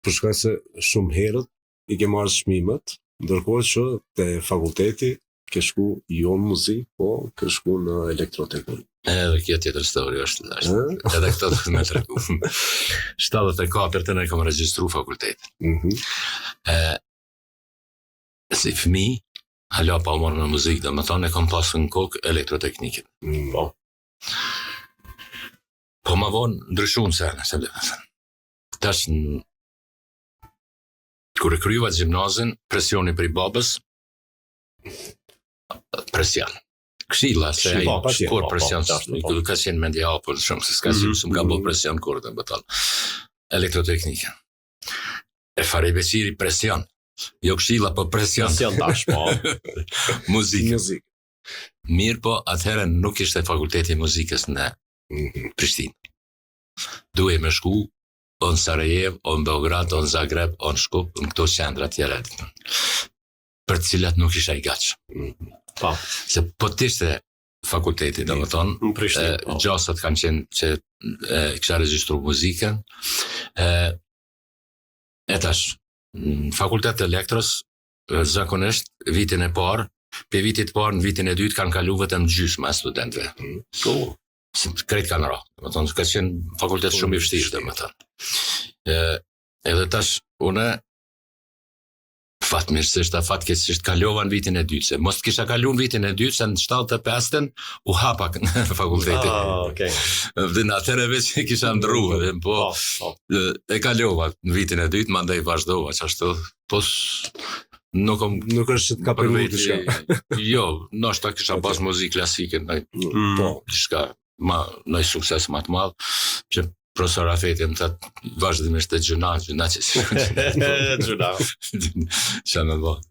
për shkak se shumë herët i ke marrë çmimet, ndërkohë që te fakulteti ke shku jo në muzikë, po ke shku në elektroteknik. Edhe kjo tjetër histori është. Edhe këto do të më tregu. 74 ne kam regjistru fakultetin. Si fëmijë, hala pa marrë në muzikë, domethënë e kam pasur në kokë elektroteknikën. Po. Po ma vonë ndryshun se tash kur e kryova gjimnazin, presioni për i babës, presion. Këshilla se ai kur presion ka qenë mendja apo shumë se s'ka qenë s'm ka bërë presion kur të bëton. Elektroteknika. E fare beqiri presion. Jo këshilla po presion. Presion tash po. Muzikë. Mirë po atëherë nuk ishte fakulteti i muzikës në Prishtinë. Duhej me shku o në Sarajevo, o në Beograd, o në Zagreb, o në Shkup, në këto qendra tjera. Për të cilat nuk isha i gatshëm. Po. Se po t'ishte fakulteti, domethënë, gjasat kanë qenë që kisha regjistru muzikën. E tash, në fakultet të elektros, zakonisht, vitin e parë, pe vitit parë, në vitin e dytë, kanë kalu vetëm gjysma e studentëve. Krejt kanë ra, domethënë, ka qenë fakultet shumë i vështirë, domethënë. Edhe tash, une, fatmirësisht, fatkeqësisht kalova në vitin e dytë, se mos kisha kalu në vitin e dytë, se në 75-ën u hapa në fakulteti. Okay. Dhe në atëre veç kisha ndru, po e kalova në vitin e dytë, mandej vazhdova qashtu, po nuk është që të ka përru të shka. Jo, nështë ta kisha pas muzikë klasike, diçka, në sukses më të madh, që profesor Afeti më thëtë vazhdimisht të gjuna që si gjuna. Qa me bërë.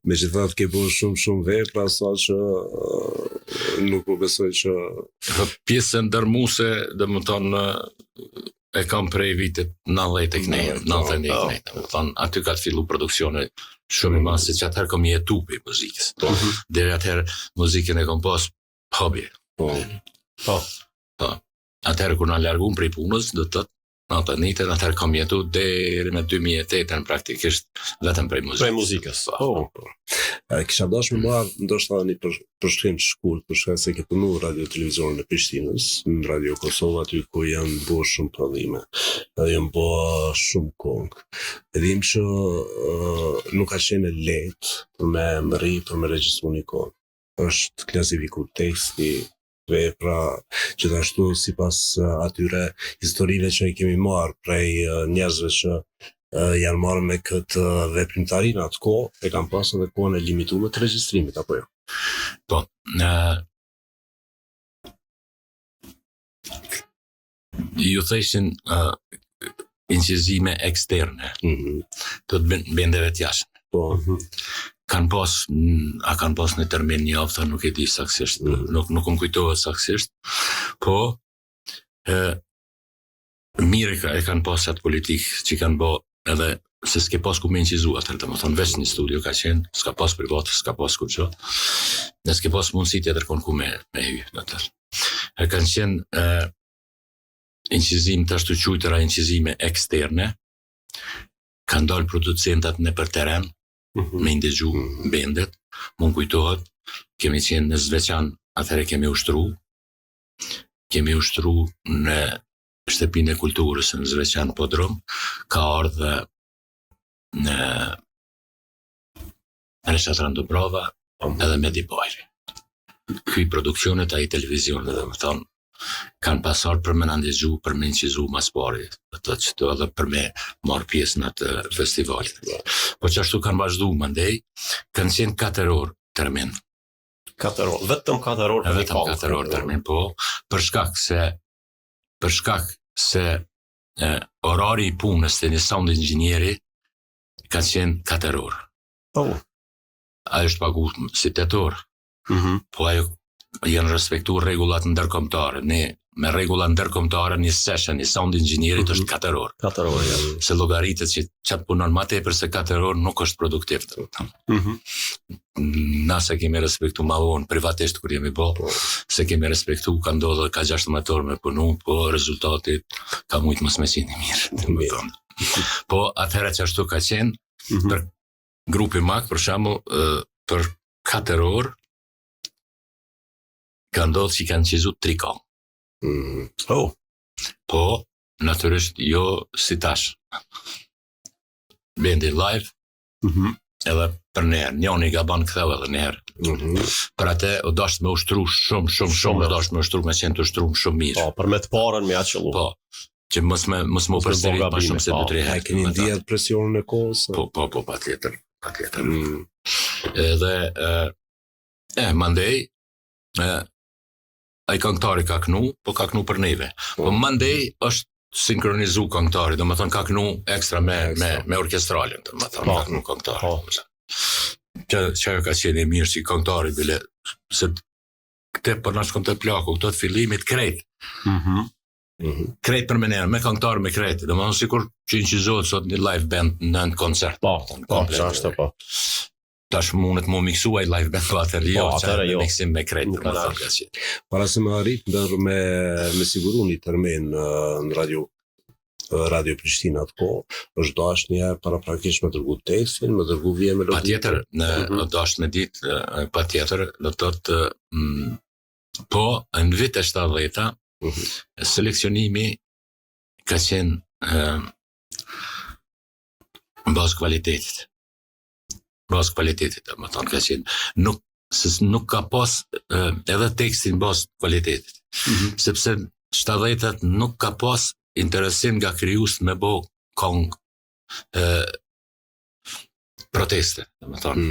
Me që thatë ke bërë shumë vepra, sa që nuk u besoj që... Pjesën dërmuse, dhe më tonë, e kam prej vitet 90 tek ne, 91 tek ne. Aty ka të fillu produksione shumë i masë, që atëherë kom jetu për muzikës. Deri atëherë muzikën e kom pas hobby. Po. Atëherë kur në largun prej punës, do të tëtë atëherë kam jetu deri me 2008 praktikisht vetëm prej muzikës. Prej muzikës. Kisha dash me marrë, ndoshta një përshkrim të shkurt, për shkak se ke punu radio televizionin e Prishtinës, në Radio Kosovë aty ku janë bërë shumë prodhime, janë bërë shumë kongë. Edhim që nuk ka qenë lehtë për me mëri, për me regjistru një kongë. Është klasifiku teksti, vepra, gjithashtu si pas atyre historive që i kemi marrë prej njerëzve që janë marrë me këtë veprimtari në atë kohë, e kam pasë edhe kohën e limituar të regjistrimit, apo jo? Po, ju theshin incizime eksterne, të bendeve të jashme. Po. Kanë pas në termin një avta, nuk e di saksisht, nuk më kujtohet saksisht, po mire e kanë pas atë politikë që kanë bo edhe se s'ke pas ku me incizu atër, dhe më thonë veç një studio ka qenë, s'ka pas privat, s'ka pas ku që, dhe s'ke pas mundësi tjetër kon ku me hyj në tër. E kanë qenë incizim të ashtu qujtëra incizime eksterne, kanë dalë producentat në për teren, me ndëgju bendet, mund kujtohet, kemi qenë në Zveçan, atëherë kemi ushtru në shtëpinë e kulturës në Zveçan Podrum, ka ardhë në Reshatran Dubrova edhe me Dibajri. ky produksionet ai televizionit, dhe më thonë, kanë pasar për me në ndizhu, për me incizu mas pari, të që të edhe për me marrë pjesë në të festivalit. Po që ashtu kanë vazhdu më ndej, kanë qenë 4 orë termin. 4 orë, vetëm 4 orë. Vetëm 4 orë termin, po, për shkak se orari i punës të një sound inxhinieri ka qenë 4 orë. Oh. Ajo është pagu si 8 orë. Po ajo janë respektu rregullat ndërkombëtare. Ne me rregulla ndërkombëtare një session i sound inxhinierit është 4 orë. 4 orë, ja. Se llogaritet që çat punon më tepër se 4 orë nuk është produktiv. Na se kemi respektu ma vonë privatisht kur jemi se kemi respektu ka ndodhur ka 16 orë me punu, po rezultati ka mujt mos me qenë mirë. Po atëherë që ashtu ka qenë për grupi mak, për shembull, për 4 orë ka ndodhur që kanë qizu 3 këngë. Oh. Po, natyrisht jo si tash. Bendi live, edhe për njerë, njoni ka banë këtheu edhe njerë. Për atë, o dasht me ushtru shumë, o dasht me ushtru me qenë të ushtru shumë mirë. Po, për me të parën me atë qëllu. Po, që mos më përsterit ma shumë se 2-3 herë. A keni ndijat presionin e kohës? Po, patjetër. Edhe, mandej, ai këngëtari ka knu, po ka knu për neve. Po mandej është sinkronizu këngëtari, do më thonë ka knu ekstra me orkestralin, do më thonë ka knu këngëtari. Që ajo ka qenë e mirë si këngëtari, bile, se këte për në shkon të plaku, këto të fillimit krejt. Krejt për menerë, me këngëtari me krejt, do më thonë sikur që incizohet sot një live band në koncert. Po, që ashtë po. Tash mundet mu miksu ai live band, po atëherë jo, që miksim me krejt për më thonë ka qenë. Para se më arrit, ndër me siguru një termin në Radio Prishtina të ko, është dash një para prakisht me dërgu tekstin, me dërgu vje melodi. Patjetër, në dash me ditë, patjetër, do të thotë, po, në vit e 70-ta, seleksionimi ka qenë në bazë kvalitetit. Bazë kvalitetit, më thonë, ka qenë. Nuk ka pas edhe tekstin bazë kvalitetit. Sepse 70-tat nuk ka pas interesim nga krijues me bo këngë proteste, më thonë.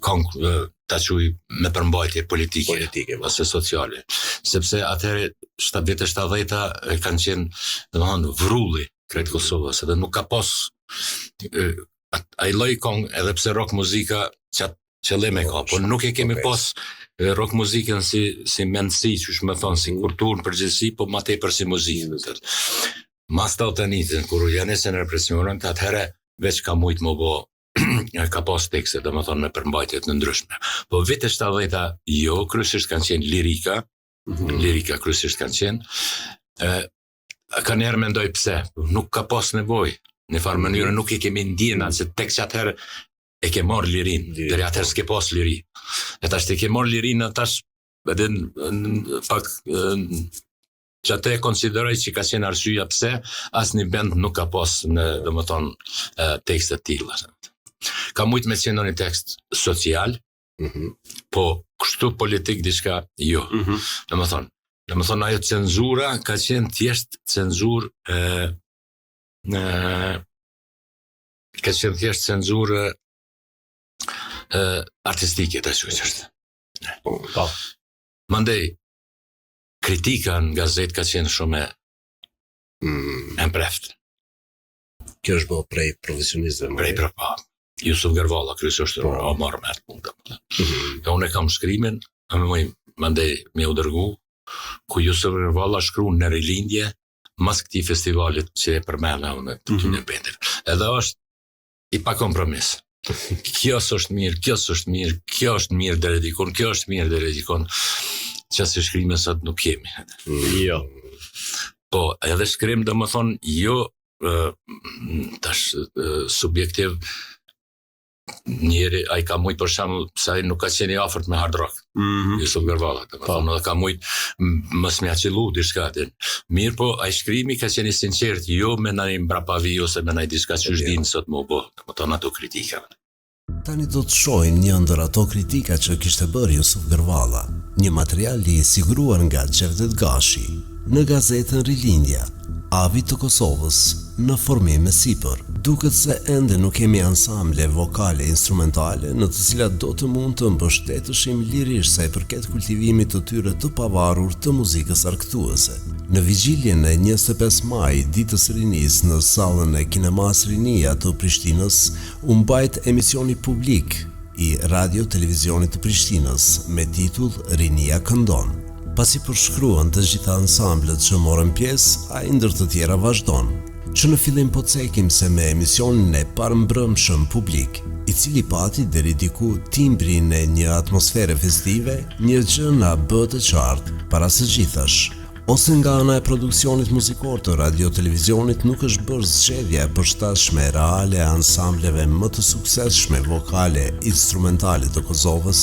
Këngë ta quaj me përmbajtje politike ose sociale. Sepse atëherë 70-ta kanë qenë, domethënë, vrulli krejt Kosovës, edhe nuk ka pas ai lloj këngë, edhe pse rock muzika qëllime ka, po nuk e kemi pas rock muzikën si mendësi, që më thonë, si kulturë në përgjithësi, po ma tepër si muzikë. Mas të altanitën, kur janë nisën represionën, atëherë veç ka mujt më bo, ka pas tekste, dhe më thonë, me përmbajtjet në ndryshme. Po vite 70-ta, jo, kryesisht kanë qenë lirika kryesisht kanë qenë, ka njerë mendoj pse, nuk ka pas nevoj, në farë mënyrë nuk i kemi ndjena, se tek që atëherë e ke marrë lirin, deri atëherë s'ke pas liri. E tash te ke marrë lirin, tash edhe pak që atë e konsideroj që ka qenë arsyeja pse asnjë band nuk ka pas në, domethënë, tekste të tilla. Ka mujt me qenë një tekst social, po kështu politik diçka jo. Domethënë ajo cenzura ka qenë thjesht cenzurë ka qenë thjesht cenzurë artistike të është. Mandej, kritika në gazet ka qenë shumë e mpreft. Kjo është bërë prej profesionistëve? Prej Jusuf Gervalla, kryesisht o marrë me atë punë. Unë e kam shkrimin, mandej me u dërgu, ku Jusuf Gervalla shkru në rilindje mas këtij festivalit që e përmena unë të këtyre bendeve. Edhe është i pa kompromis. Kjo është mirë, kjo është mirë deri dikon, kjo është mirë deri dikon. Qasë shkrime sot nuk kemi. Jo. Po, edhe shkrim dhe më thonë, jo, tash subjektiv, njeri, a i ka mujt për shembull, se ai nuk ka qenë i afërt me hard rock. Jusuf Gervalla, edhe ka mujt mos më aqillu diçka atë. Mirë po, ai shkrimi ka qenë i sinqert, jo me ndaj mbrapavi ose me ndaj diçka që është dinë sot më u bë, domethënë ato kritika. Tani do të shohim një ndër ato kritika që kishte bërë Jusuf Gërvalla, një material i siguruar nga Gjevdet Gashi, në gazetën Rilindja, Avi të Kosovës, në formim e sipër. Duket se ende nuk kemi ansamble vokale instrumentale në të cilat do të mund të mbështetëshim lirisht sa i përket kultivimit të tyre të pavarur të muzikës argëtuese. Në vigjiljen e 25 maj, ditës rinis në sallën e Kinemas Rinia të Prishtinës, u mbajt emisioni publik i radio-televizionit të Prishtinës me titull Rinia këndon. Pasi përshkruan të gjitha ansamblet që morën pjesë, ai ndër të tjera vazhdon, që në fillim po cekim se me emisionin e parëmbrëmshëm publik, i cili pati deri diku timbrin e një atmosfere festive, një gjë na bë të qartë para së gjithash. Ose nga ana e produksionit muzikor të radio-televizionit nuk është bërë zgjedhja e përshtatshme reale e ansambleve më të suksesshme vokale instrumentale të Kosovës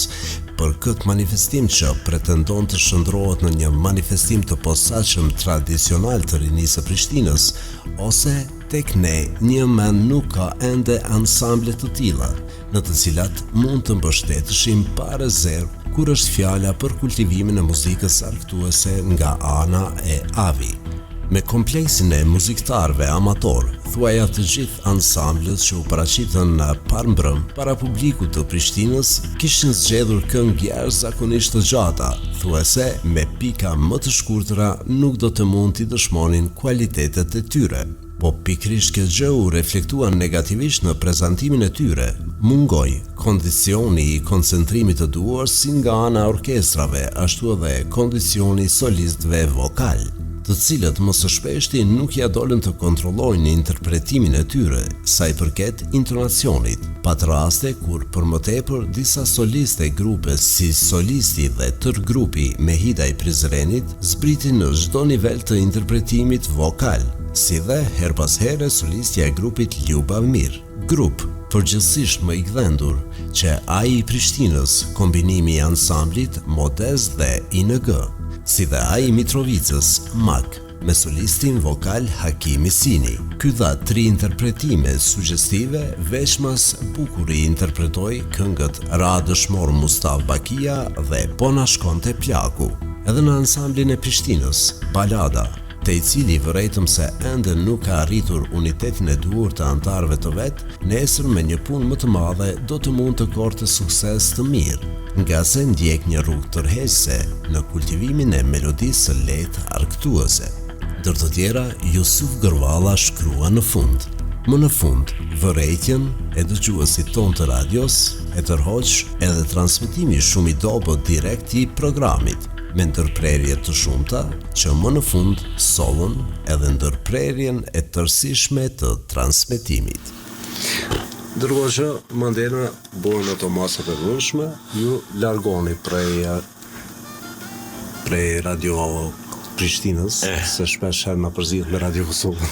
për këtë manifestim që pretendon të shndrohet në një manifestim të posaçëm tradicional të rinisë së Prishtinës, ose tek ne një mend nuk ka ende ansamble të tilla, në të cilat mund të mbështetëshim pa rezervë kur është fjala për kultivimin e muzikës argëtuese nga ana e Avi. Me kompleksin e muziktarëve amator, thuaja të gjithë ansamblet që u paraqitën në parëmbrëm para publikut të Prishtinës kishin zgjedhur këngë jashtëzakonisht të gjata, thuajse me pika më të shkurtra nuk do të mund t'i dëshmonin kualitetet e tyre. Po pikrisht kjo gjë u reflektuan negativisht në prezantimin e tyre. Mungoi kondicioni i koncentrimit të duar si nga ana e orkestrave, ashtu edhe kondicioni solistëve vokal, të cilët më së shpeshti nuk ja dolën të kontrollojnë interpretimin e tyre, sa i përket intonacionit, pat raste kur për më tepër disa solistë e grupes si solisti dhe tërgrupi Mehida i Prizrenit zbritin në çdo nivel të interpretimit vokal, si dhe her pas here solistja e grupit Ljuba Mir. Grup përgjithsisht më i gdhendur, që ai i Prishtinës, kombinimi i ansamblit Modest dhe ING, si dhe ai i Mitrovicës, Mak, me solistin vokal Hakimi Sini. Ky dha 3 interpretime suggestive, veçmas bukur i interpretoi këngët Ra dëshmor Mustaf Bakia dhe Po na shkonte plaku. Edhe në ansamblin e Prishtinës, Balada, te i cili vërejtëm se ende nuk ka arritur unitetin e duhur të antarëve të vetë, nesër me një punë më të madhe do të mund të korte sukses të mirë, nga se ndjek një rrugë tërheqëse në kultivimin e melodisë së lehtë argëtuese. Ndër të tjera, Jusuf Gërvalla shkrua në fund. Më në fund, vërejtjen e dëgjuesit ton të radios e tërhoq edhe transmetimi shumë i dobët direkt i programit, me ndërprerje të shumta që më në fund sollën edhe ndërprerjen e tërësishme të transmetimit. Ndërkohë që mandena bën ato masat e vëshme, ju largoni prej radio Prishtinës, se shpesh herë na përzihet me Radio Kosovën.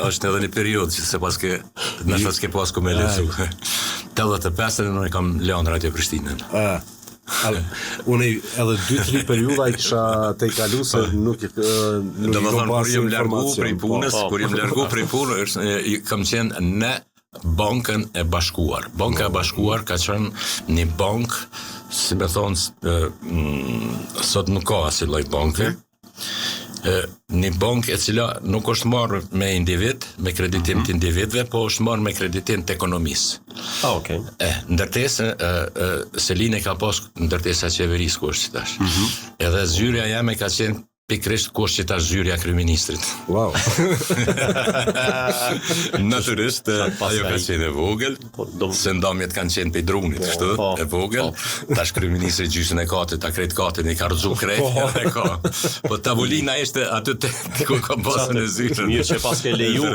Është edhe një periudhë që se paske nështë s'ke pasku me lesu. 85 unë kam lënë Radio Prishtinën. Unë edhe 2-3 periudha i kisha te kalu se nuk do të thonë kur jem largu prej punës, kam qenë në Bankën e Bashkuar. Banka e Bashkuar ka qenë një bankë, si me thonë, sot nuk ka asnjë lloj banke. Një bankë e cila nuk është marrë me individ, me kreditim të individëve, po është marrë me kreditim të ekonomisë. Okay. Ndërtesë, Seline ka pas ndërtesa qeverisë ku është tash. Edhe zyrja jame ka qenë pikrisht ku është tash zyrja kryeministrit. Wow. Natyrisht, ajo ka qenë e vogël, se ndamjet kanë qenë pe drunit, kështu, e vogël. Tash kryeministri gjysën e katit, ta krejt katin i ka rrxu krejt, edhe ka. Po tavolina ishte aty te ku ka pasur në zyrën. Mirë që pas ke leju.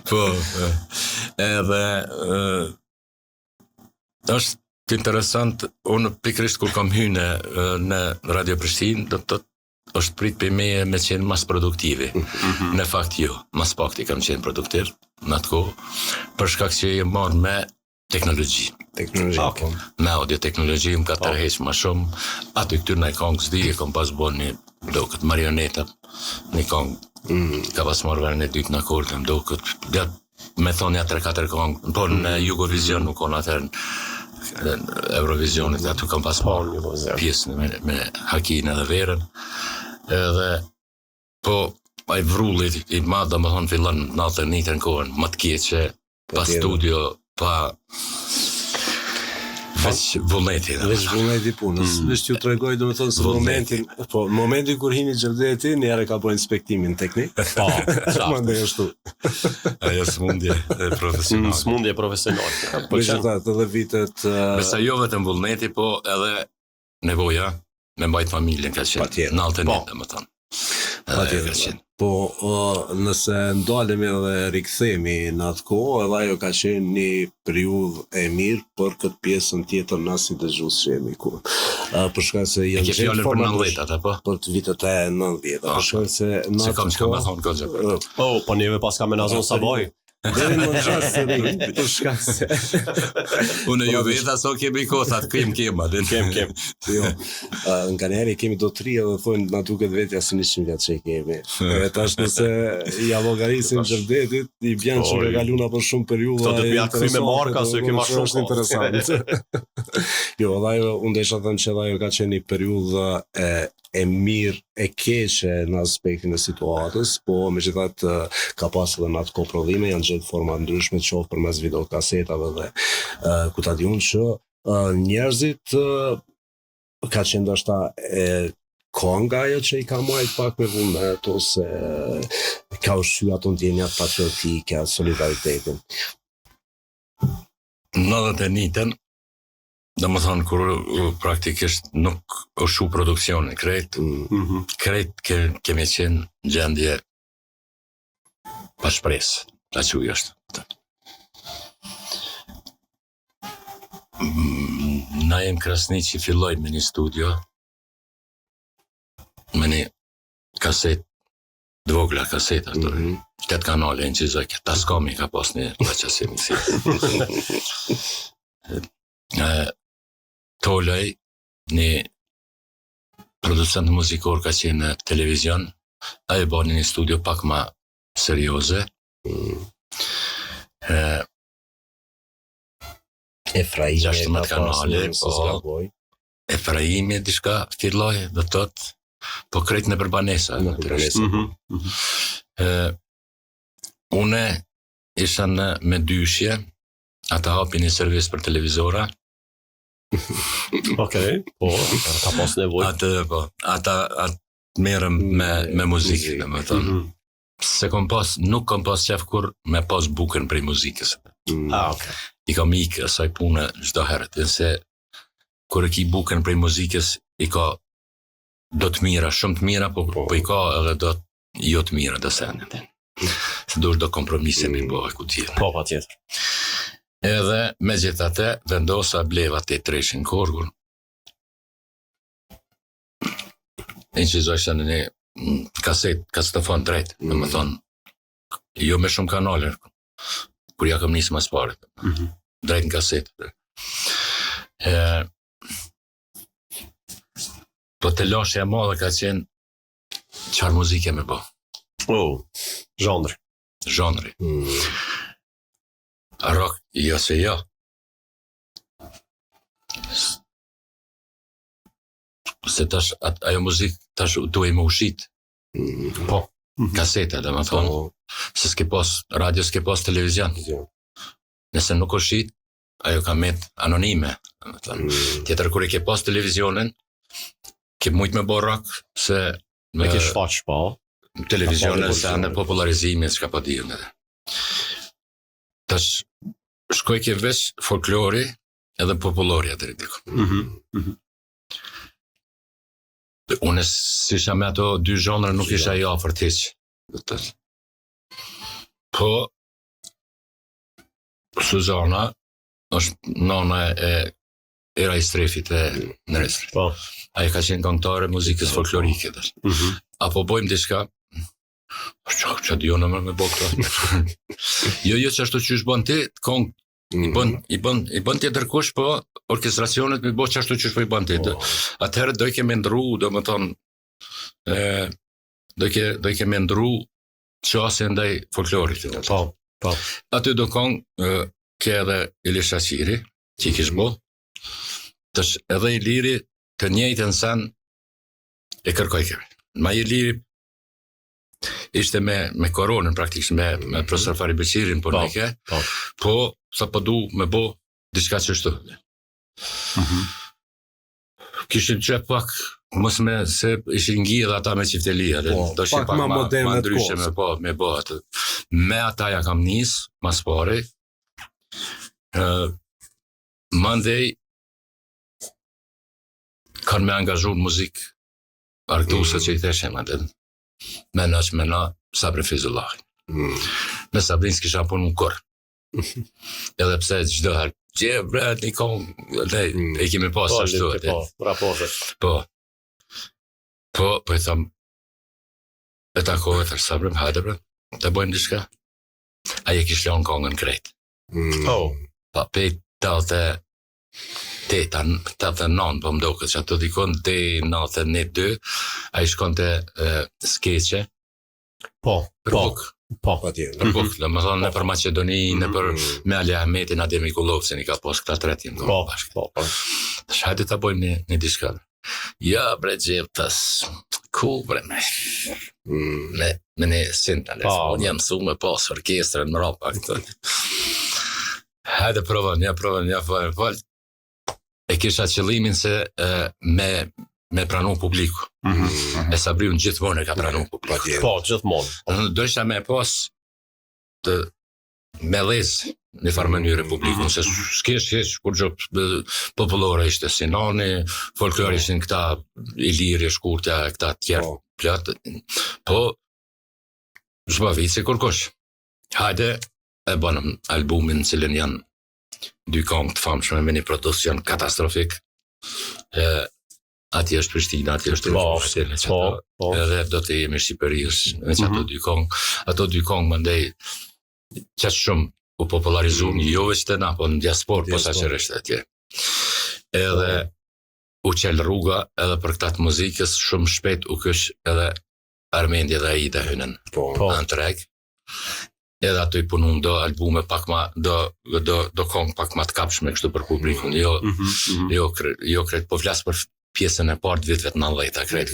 Po, edhe është interesant, unë pikrisht kur kam hyrë në Radio Prishtinë, do të thotë është prit për me qenë mas produktivi. Në fakt jo, mas pakti kam qenë produktiv në atë kohë, për shkak që jem marrë me teknologji. Me audio-teknologji më ka tërheq më shumë, aty këtyr në këngë s'di, e kam pas bon një marioneta, një këngë, ka pas marrë verën e dytë në akordë, më do këtë, me thonë ja 3-4 këngë, po në Jugovision nuk konë atër në Eurovisionit, aty kam pas parë pjesën me Hakin edhe Verën, edhe po ai vrullit i madh domethënë fillon 91 në kohën më të keqe, pa studio, pa veç vullneti. Veç vullneti punës. Veç t'ju tregoj domethënë se momentin kur hini Xhevdeti, një herë ka bërë inspektimin teknik. Po, Mandej ashtu. Ajo smundje profesionale. smundje profesionale. Megjithatë edhe vitet Besa jo vetëm vullneti, po edhe nevoja me mbajt familjen ka qenë. 91 domethënë. Patjetër. Po nëse ndalemi dhe rikthehemi në atë kohë, edhe ajo ka qenë një periudhë e mirë për këtë pjesën tjetër na si dëgjues që jemi ku. Për shkak se janë Ke fjalën për 90-at apo? për të vitet e 90-ta. Për shkak se në Se kam çka më thon goxha. Oh, po neve pas ka me nazon Sabaj. deri në gjasë për shkak se Unë ju veta so kemi kosat, kem. Kem. jo, nga njëri kemi do 3 edhe thonë na duket vetja si 100 vjet që i kemi. Edhe tash nëse ja llogarisim Xhevdetit, i bën që ka kaluna për shumë periudha. Këto do t'ja kthy me marka, se ky më shumë është interesant. Jo, edhe ajo unë desha thënë që ajo ka qenë një periudhë e mirë, e keqe në aspektin e situatës, po megjithatë ka pas edhe në atë kohë prodhime, janë gjetë forma ndryshme qoftë përmes videokasetave dhe ku ta diun që njerëzit ka qenë ndoshta konga ajo që i ka marrë pak me vullnet ose ka ushqyer ato ndjenjat patriotike, solidaritetin. 91-ën, domethënë kur praktikisht nuk u shu produksioni, krejt kemi qenë gjendje pa shpresë, ta quj është. Na jem Krasni që filloj me një studio, me një kaset, dvogla kaset ato. 8 kanale në qizoj, ta s'kami ka pas një qasim si. Toloj, një producent muzikor ka qenë në televizion, a e bani një studio pak ma serioze. Efraimi 16 kanale, po. Efraimi diçka filloj, do tot, po krejt në përbanesa. Une isha me dyshje, ata hapin një servis për televizora. Okej, po, ka pas nevojë. Ata merrem me muzikë, domethënë. Se nuk kam pas qef kur me pas bukën prej muzikës. Okay. I kam ikë asaj pune çdo herë, se kur e ki bukën prej muzikës, i ka do të mira, shumë të mira, po i ka edhe do jo të mira do senet. Se dush do kompromise me bëhe ku tjetër. Po, patjetër. Edhe me gjithate, vendosa bleva të treshin Korgun. Në që zashtë në një kasetofon drejt, në më thonë, jo me shumë kanale, kur ja kam nisë mas pare, drejt në kasetë. Po të lashja madhe ka qenë qarë muzike me bo. Zhondri. Rock, jo se jo. Se tash, ajo muzik tash duhe më ushit. Po, kasete, dhe më thonë. Se s'ke pas, radio s'ke pas televizion. Nëse nuk ushit, ajo ka met anonime. Tjetër kur e ke pas televizionin, ke mujt me bo rock, se me ke shfaq, po. Televizionin se në popularizimi, s'ka pa dijen edhe. Tash, shkoj ke veç folklori edhe populori atër i diku. Unë si isha me ato dy zhonra nuk isha i afërt hiç. Po Suzana është nana e Era i Strefit e Nërestrit. Po. Ai ka qenë këngëtare muzikës folklorike. Apo bojmë diçka. Që di unë me bo këto. Jo që ashtu që është bën ti, këngë, i bën ti dërkush, po orkestracionet me bo që ashtu që është po i bën ti. Atëherë do i keme ndru, do më thonë, do i keme ndru qasje ndaj folklorit. Po. Po. Aty do këngë ke edhe Ili Shaqiri, që i kish bo, tash edhe Iliri të njëjtën sen e kërkoj kemi. Ma Iliri ishte me koronën praktikisht, me profesor Fari Beqirin, po në ke, po sa po du me bo diçka që shtu. Kishim që pak mos me se ishin ngidh ata me qiftelia, do shi pak ma ndryshe me bo atë. Me ata ja kam nis, mas pari, mandej kanë me angazhu në muzik arktuse që i theshe mena Sabrin Fizullahi. Me Sabrin s'kisha punu në kur. Edhe pse çdo herë gje bre një kongë e kemi pas ashtu. Raportet. Po i tham e takove të Sabrin, hajde bre, të bëjmë diçka. Aje kish lënë kongën krejt. Pa pe 89 po mdoket që ato dikon te 91-2 ai shkonte skeqe për buk Patjetër. për buk, domethënë në për Maqedoni, në për me Ali Ahmetin, Ademi Kullovcin i ka pas këta tretin bashkë. Hajde ta bëjmë një diçka. Ja bre gjithas ku bre me një sintale, unë jam su me pas orkestrën më rapa këtë. Hajde provën, fal. E kisha qëllimin se me pranu publiku. E Sabriun gjithmonë e ka pranu publiku. Po, gjithmonë. Do isha me pas me les në farë mënyrë publikun, se s'kesh heq kur gjë popullore ishte Sinani, folklor ishin këta Iliri, Shkurtja, këta tjerë plot. Po, zbavici kur kush. Hajde, e banëm albumin cilën janë 2 këngë të famshme me një produksion katastrofik. Ati është Prishtina, ati është edhe do të jemi Shqipërisë me që ato 2 këngë. Ato 2 këngë më ndej qëtë shumë u popularizun, jo veçte na, po në diaspor, po sa qërështë atje. Edhe u qelë rruga edhe për këtatë muzikës, shumë shpejt u kësh edhe Armendi dhe Aida hynën në treg. Edhe ato i punun do albume pak ma, do kongë pak ma të kapshme kështu për publikun, jo kretë, po flasë për pjesën e partë vitëve të 90-a kretë,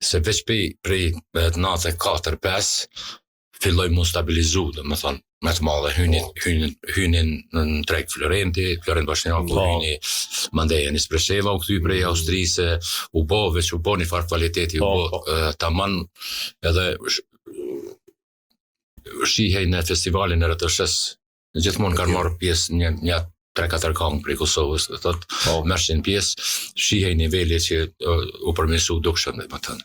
se veç prej 94-5 filloj mu stabilizu, dhe më thonë, me të madhe hynin në treg Florenti Bashniaku, hyni mandeje një Spresheva, u këty prej Austrisë, u bo një farë kvaliteti, u bo taman edhe shihej në festivalin e RTS, gjithmonë kanë marrë pjesë një 3-4 këngë prej Kosovës, dhe thotë, mërshin pjesë, shihej niveli që u përmesu dukshëm, dhe më thënë.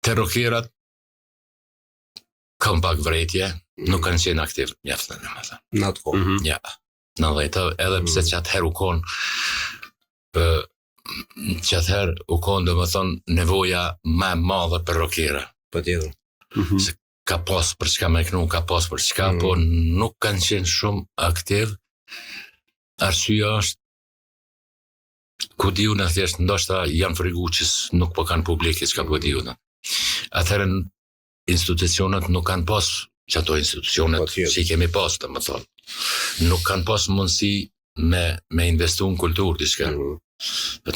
Të rockerat, kam pak vrejtje, nuk kanë qenë aktiv mjaftën, dhe më thënë. Në atë kohë. Ja, në dhejta, edhe pse që atëherë u konë, dhe më thënë, nevoja më e madhe për rockera. Patjetër. Se ka pas për çka me knu, ka pas për çka, po nuk kanë qenë shumë aktiv. Arsyeja është ku diu në thjesht, ndoshta janë frigu që nuk po kanë publike çka po diu në. Atëherë institucionet nuk kanë pas, që ato institucionet që i kemi pas, të më thonë, nuk kanë pas mundësi me investu në kulturë, diçka.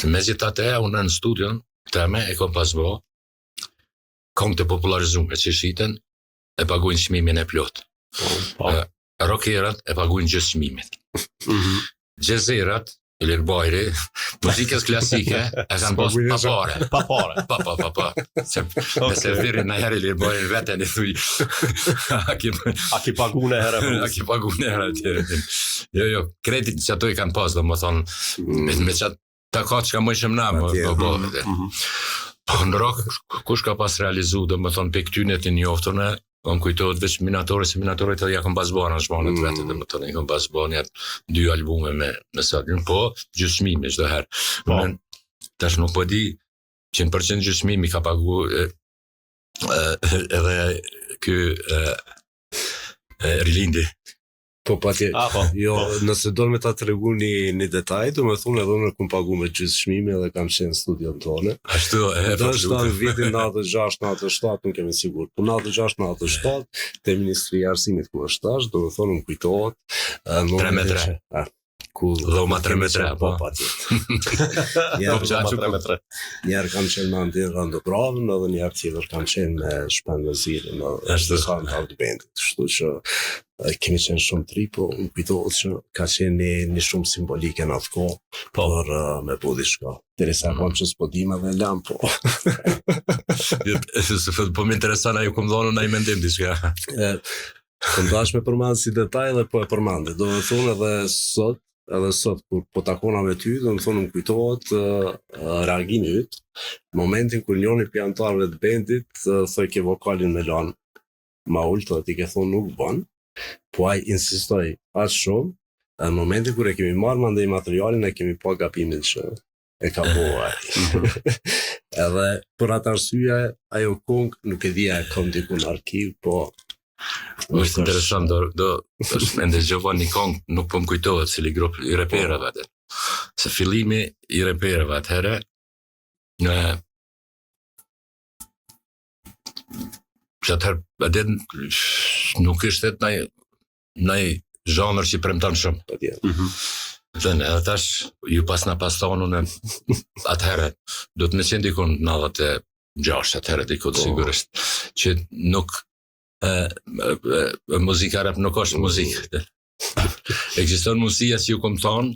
Me gjithatë unë në studion, teme e kom pas bo, këngë të popularizume që shiten, e paguajnë çmimin e plot. Rockerat e paguajnë gjithë çmimin. Jazzerat, Ilir Bajri, muzikës klasike, e kanë pas pa pare. Pa. Nëse virin në herë Ilir Bajri vetën e thuj, a ki pagu në herë tjere. Jo, kredit që ato i kanë pas, dhe më thonë, me që ta ka që ka më ishëm na, po në rock, kush ka pas realizu, dhe më thonë, pe këtynet i njoftone, kam kujtohet veç minatorët, se minatorët edhe ja kam pas bo aranjmanët vetë, dhe më thonë, i kam pas bo një 2 albume me Sabrin, po gjysmimi çdo herë. Tash nuk po di 100% gjysmimi ka pagu edhe ky Rilindi, Po patjetër. Po. Jo, nëse do me ta tregu një detaj, do me thonë edhe unë kum pagu me gjysë çmimi edhe kam qenë në studion tonë. Ashtu Do është në vitin 96-97, nuk kemi sigur. Po 96-97, te Ministri i Arsimit ku është tash, do me thonë më kujtohet. 3 Ku Dhoma 3 po patjetër. Njerë kam qenë me Andin Randoprovën edhe njerë tjetër kam qenë me Shpendëzirin është sa në të bendit. Kështu që kemi qenë shumë tri, po më kujtohet që ka qenë një shumë simbolike në atë kohë për me po diçka. Derisa kam që s'po dim edhe lam, po. Po më intereson ajo kom dhonë në i mendim diçka. Kom dash me përmend si detaj dhe po e përmandi. Do të thonë edhe sot kur po takona me ty, do të thonë më kujtohet reagimi yt, momentin kur njëri prej anëtarëve të bendit thoi ke vokalin me lan ma ultë dhe ti ke thonë nuk bën, po ai insistoi aq shumë, në momentin kur e kemi marrë mandej materialin e kemi pa gapimin që e ka bëu. Edhe për atë arsye ajo këngë nuk e dija e kam diku në arkiv, po është interesant, është ende Giovanni Kong, nuk po më kujtohet cili grup i reperave atë. Se fillimi i reperave atëherë, që atëherë, atë nuk ishte ndaj zhanër që i premton shumë. Dhe edhe tash, ju pas thonë unë atëherë, do të me qenë dikun 96 atëherë dikun sigurisht, që nuk muzika rap nuk është muzikë. Ekziston muzika që ju kom thonë,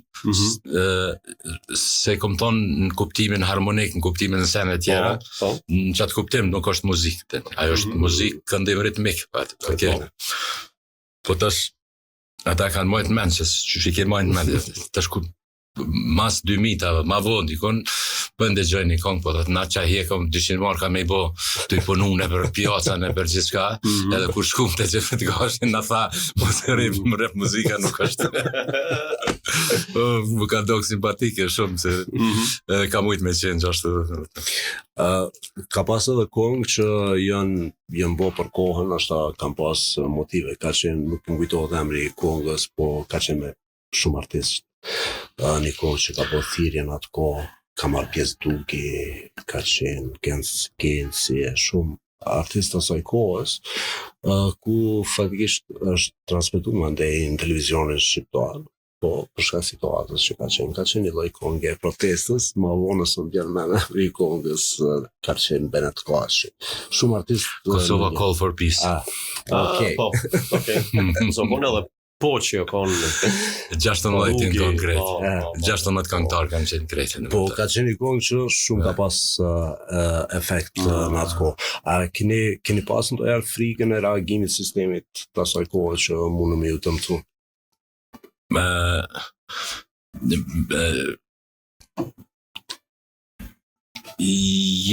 se kom thonë në kuptimin harmonik, në kuptimin në sene tjera, në qatë kuptim nuk është muzikë. Ajo është muzikë këndim ritmik. Po tash, ata kanë mojtë menë, që i kenë mojtë menë, tash ku mas 2000 ma vonë dikon, po ndëgjoj një këngë, po të na qa hjekëm 200 marë ka me i bo të i punu në për pjaca në për gjithka, edhe kur shkum të që të gashin në tha, po të rep muzika nuk është. Më ka dokë simpatike shumë, se ka mujtë me qenë gjashtu. Ka pas edhe këngë që janë bo për kohën, ashta kam pas motive, ka qenë, nuk më kujtohet emri i këngës, po ka qenë me shumë artistë. Një kohë që ka bërë thirrje në atë kohë, ka marrë pjesë Duki, ka qenë Gensi, shumë artistë asaj kohës, ku faktikisht është transmetuar ndaj në televizionin shqiptar, po për shkak situatës që ka qenë një lloj këngë e protestës, ma vonë së vjen me emri i këngës, ka qenë Benet Kashi. Shumë artistë Kosova Call for Peace. Okay. So po edhe po që jo konë 16 konkret. 16 këngëtar kanë qenë kretë. Po, ka qenë një këngë që shumë ka pas efekt në atë kohë. A keni pas në dojërë frikën e reagimit sistemit të asaj kohë që mundë me ju të mëtu?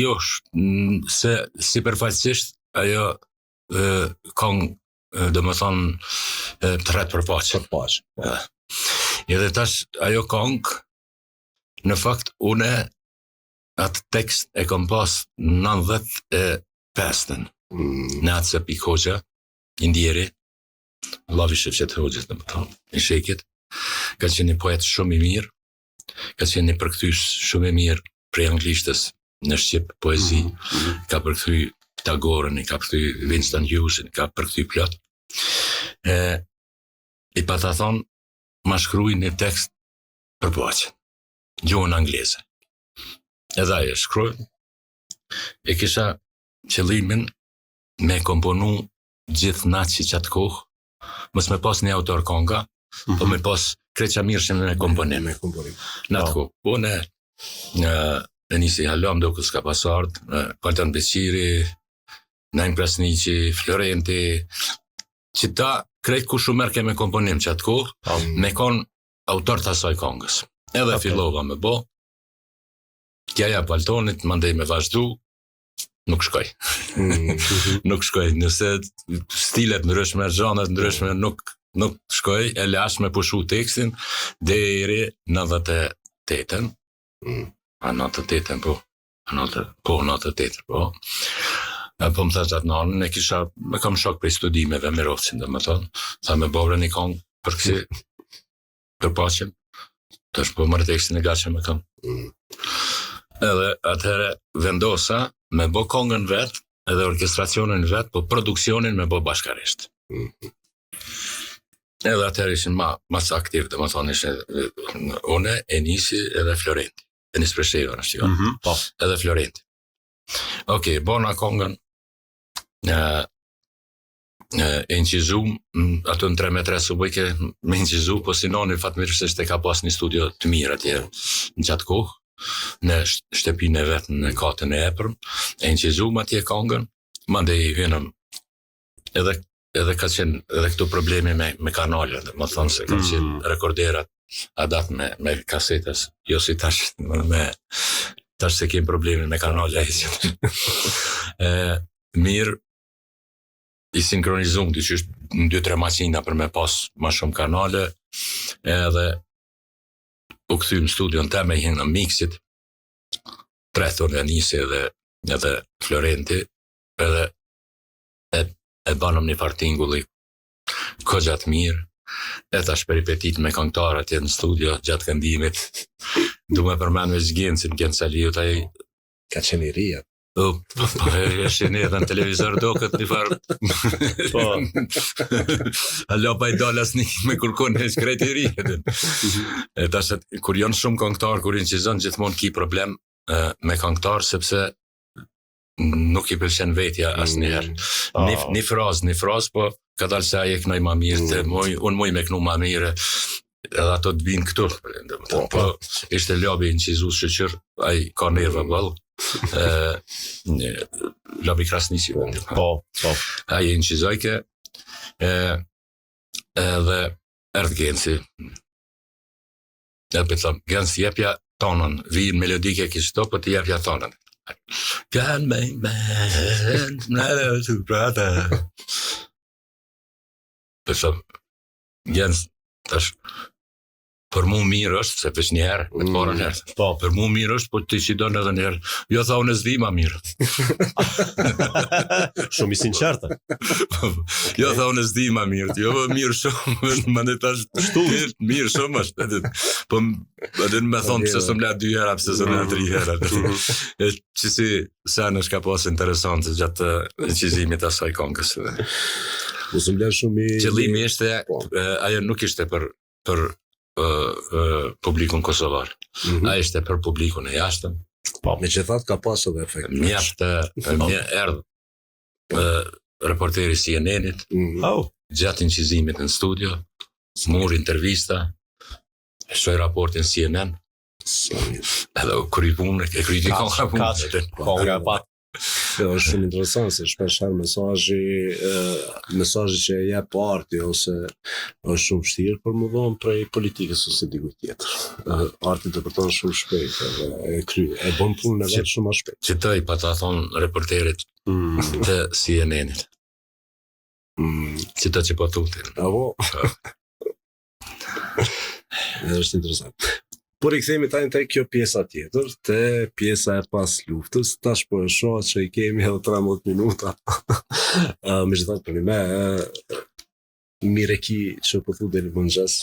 Jo, se si përfaqësisht ajo këngë do më thonë të rretë për paqë. Edhe tash ajo këngë, në fakt une atë tekst e kom pas 95-ën në atë se Pik Hoxha, Indjeri, Lavi Shefqet Hoxhës në më thonë, i Shekit, ka qenë një poet shumë i mirë, ka qenë një përkthys shumë i mirë prej anglishtës në Shqip poezi, ka përkthy Tagorën, i ka përkthy Winston Hughesin, ka përkthy plot. I pa ta thonë, ma shkruaj një tekst për paqen, gjuhën angleze. Edhe ajo shkruaj, e kisha qëllimin me komponu gjithë natë që qatë kohë, mos me pas një autor konga, po me pas kreqa mirëshim me komponim. Në atë kohë. Po në nisi halom do kësë ka pasart, Kaltan Beqiri, Najm Krasniqi, Florenti, që ta krejt ku shumë merke me komponim që atë kohë, me konë autor të asaj kongës. Edhe fillova me bo, kjaja paltonit, mandej me vazhdu, nuk shkoj. Nuk shkoj, nëse stilet ndryshme, zhanët ndryshme, nuk shkoj, e lash me pushu tekstin, deri 98-ën, a 98-ën, po, 98-ën, po. Po më thash atë nanën, me kam shok prej studimeve me Rofcin, dhe me thonë, tha me bobre një kongë për kësi përpaqen, tash po marrë tekstin e gatshëm e kam. Edhe atëherë vendosa me bo kongën vet, edhe orkestracionin vet, po produksionin me bo bashkarisht. Edhe atëherë ishin mas aktiv, dhe më thonë ishin une, Enisi edhe Florenti. Enis Presheva në shtiva. Po. Edhe Florenti. Okej, bona kongën, e inqizum, ato në 3 metre su bëjke me inqizu, po si noni fatmirësisht e ka pas një studio të mirë atje në qatë kohë, në shtëpinë e vetë në katën e epërm, e inqizum atje kongën, mande i hynëm, edhe ka qenë edhe këtu problemi me kanale, më thonë se ka qenë rekorderat adat me kasetës, jo si tash tash se kemë problemi me kanale mirë, i sinkronizum të që është në 2-3 maqina për me pas ma shumë kanale, edhe u këthym studion të me hinë në miksit, 3 thonë Enisi edhe Florenti, edhe e banëm një partingulli këgjat mirë, e tash peripetit me këngëtarë atje në studio gjatë këndimit, du me përmen me zgjencin, Gjencaliut, ai Ka qenë i rria. Po, eshin edhe në televizor do këtë një farë. Po. Alo pa i dalas një me kërkon e shkretiri. E tashet, kur janë shumë këngëtar, kur inqizon gjithmonë ki problem me këngëtar, sepse nuk i pëlqen vetja asë njëherë. Një frazë, po ka dalë se aje kënoj ma mirë, unë muj me kënu ma mirë, edhe ato të binë këtu. Po, ishte labi inqizu shëqër, aj ka nerve bëllë. Labi Krasnisi. Po. Aje inqizojke, edhe erdhë Genci. Edhe për thëmë, Genci jepja tonën, vijin melodike kishto, po të jepja tonën. Kan me të prata. Për thëmë, Genci, tash, për mu mirë është, se për njëherë, me të parën herë. Po. Për mu mirë është, po të që do në edhe njerë. Jo, tha unë s'di ma mirë. Shumë i sinqertë. Jo, tha unë s'di ma mirë. Jo, mirë shumë, më në tash mirë shumë është. Po, edhe me thonë pëse së mle 2 hera, pëse së mle 3 hera. Qësi, sa në shka pas interesantë gjatë qizimit asaj kongës. Qëllimi ishte, ajo nuk ishte për publikun kosovar. A ishte për publikun e jashtëm. Me që thatë ka pas edhe efekt. Mjaftë erdhë reporteri CNN-it, gjatë inqizimit në studio, mur intervista, shoj raportin CNN, edhe kër i punë, e kritikon ka punë. Konga pat. Kjo është shumë interesant, se shpeshherë mesazhi që e jep parti ose është shumë vështirë për më vonë prej politikës ose diku tjetër. Arti interpreton shumë shpejt, e bën punën e vet shumë më shpejt. Citoj pa ta thonë reporterit të CNN-it. Citoj që po tutin. Apo? Është interesant. Por i kthehemi tani te kjo pjesa tjetër, te pjesa e pas luftës, tash po e shoh që i kemi edhe 13 minuta. Megjithatë për me Mireki që po thu deri në mëngjes.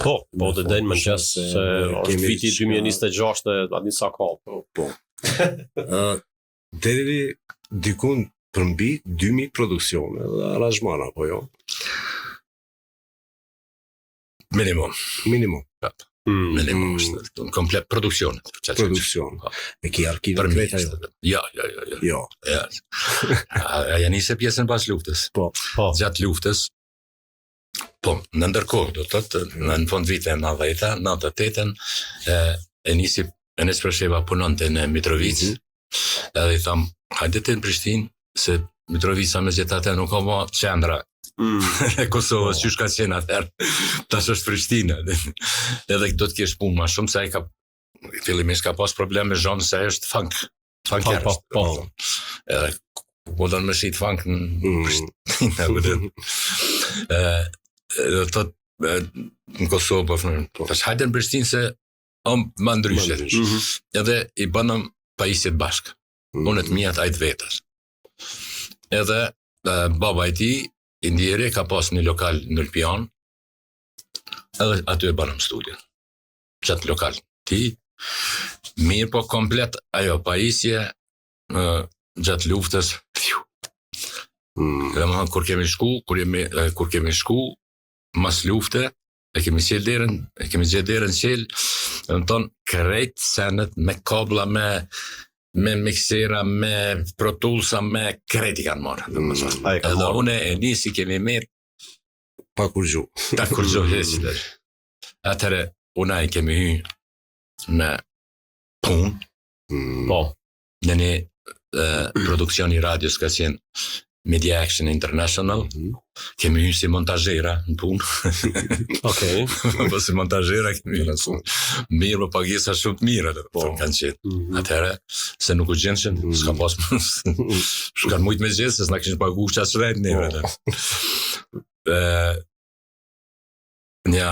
Po, të deri në mëngjes, se është viti 2026 e atë sa ka. Po. Deri dikun përmbi 2000 produksione dhe aranjmana, apo jo? Minimum. Minimum. Minimum është komplet produksion. Produksion. E ki arkivin krejt ajo? Jo. Aja nise pjesën pas luftës. Po. Gjatë luftës, po, në ndërkohë, do të të, në fund vite 90-a, 98-ën, Enis Presheva punonte në Mitrovic, edhe i thamë, hajde të në Prishtinë, se Mitrovica me gjithate nuk ka ma qendra e Kosovës, që shka qenë atërë, tash është Prishtina. Edhe do të kesh punë ma shumë, se ai ka, fillimisht ka pas problem me zhonë se është funker. Edhe po do në më shqit funk në Prishtina. Në Kosovë, tash hajde në Prishtinë se ma ndryshe. Edhe i bënëm pajisjet bashkë. Unë të mijat ajtë vetës. Edhe baba i ti, Indjeri, ka pas një lokal në Lpian, edhe aty e banëm studion. Qatë lokal. Ti, mirë po komplet ajo pajisje gjatë luftës. Kur kemi shku, mas lufte, e kemi zgjedhë derën qel, dhe më tonë krejt senet me kabla, me miksera, me protulsa, me krejt i kanë marrë. Edhe une e nisi kemi mirë Pa kur gju. heqë. Atëre, una i kemi hy në punë, Po. në një produksioni radios ka qenë Media Action International, kemi hy si montazhera në punë. Okej. Po si montazhera kemi hy në punë. Mirë, po pagesa shumë të mirë, kanë qenë. Atëherë, se nuk u gjenshin, s'ka pas s'kan mujt me gjesë, se s'na kishin pagu qas rejt neve. Nja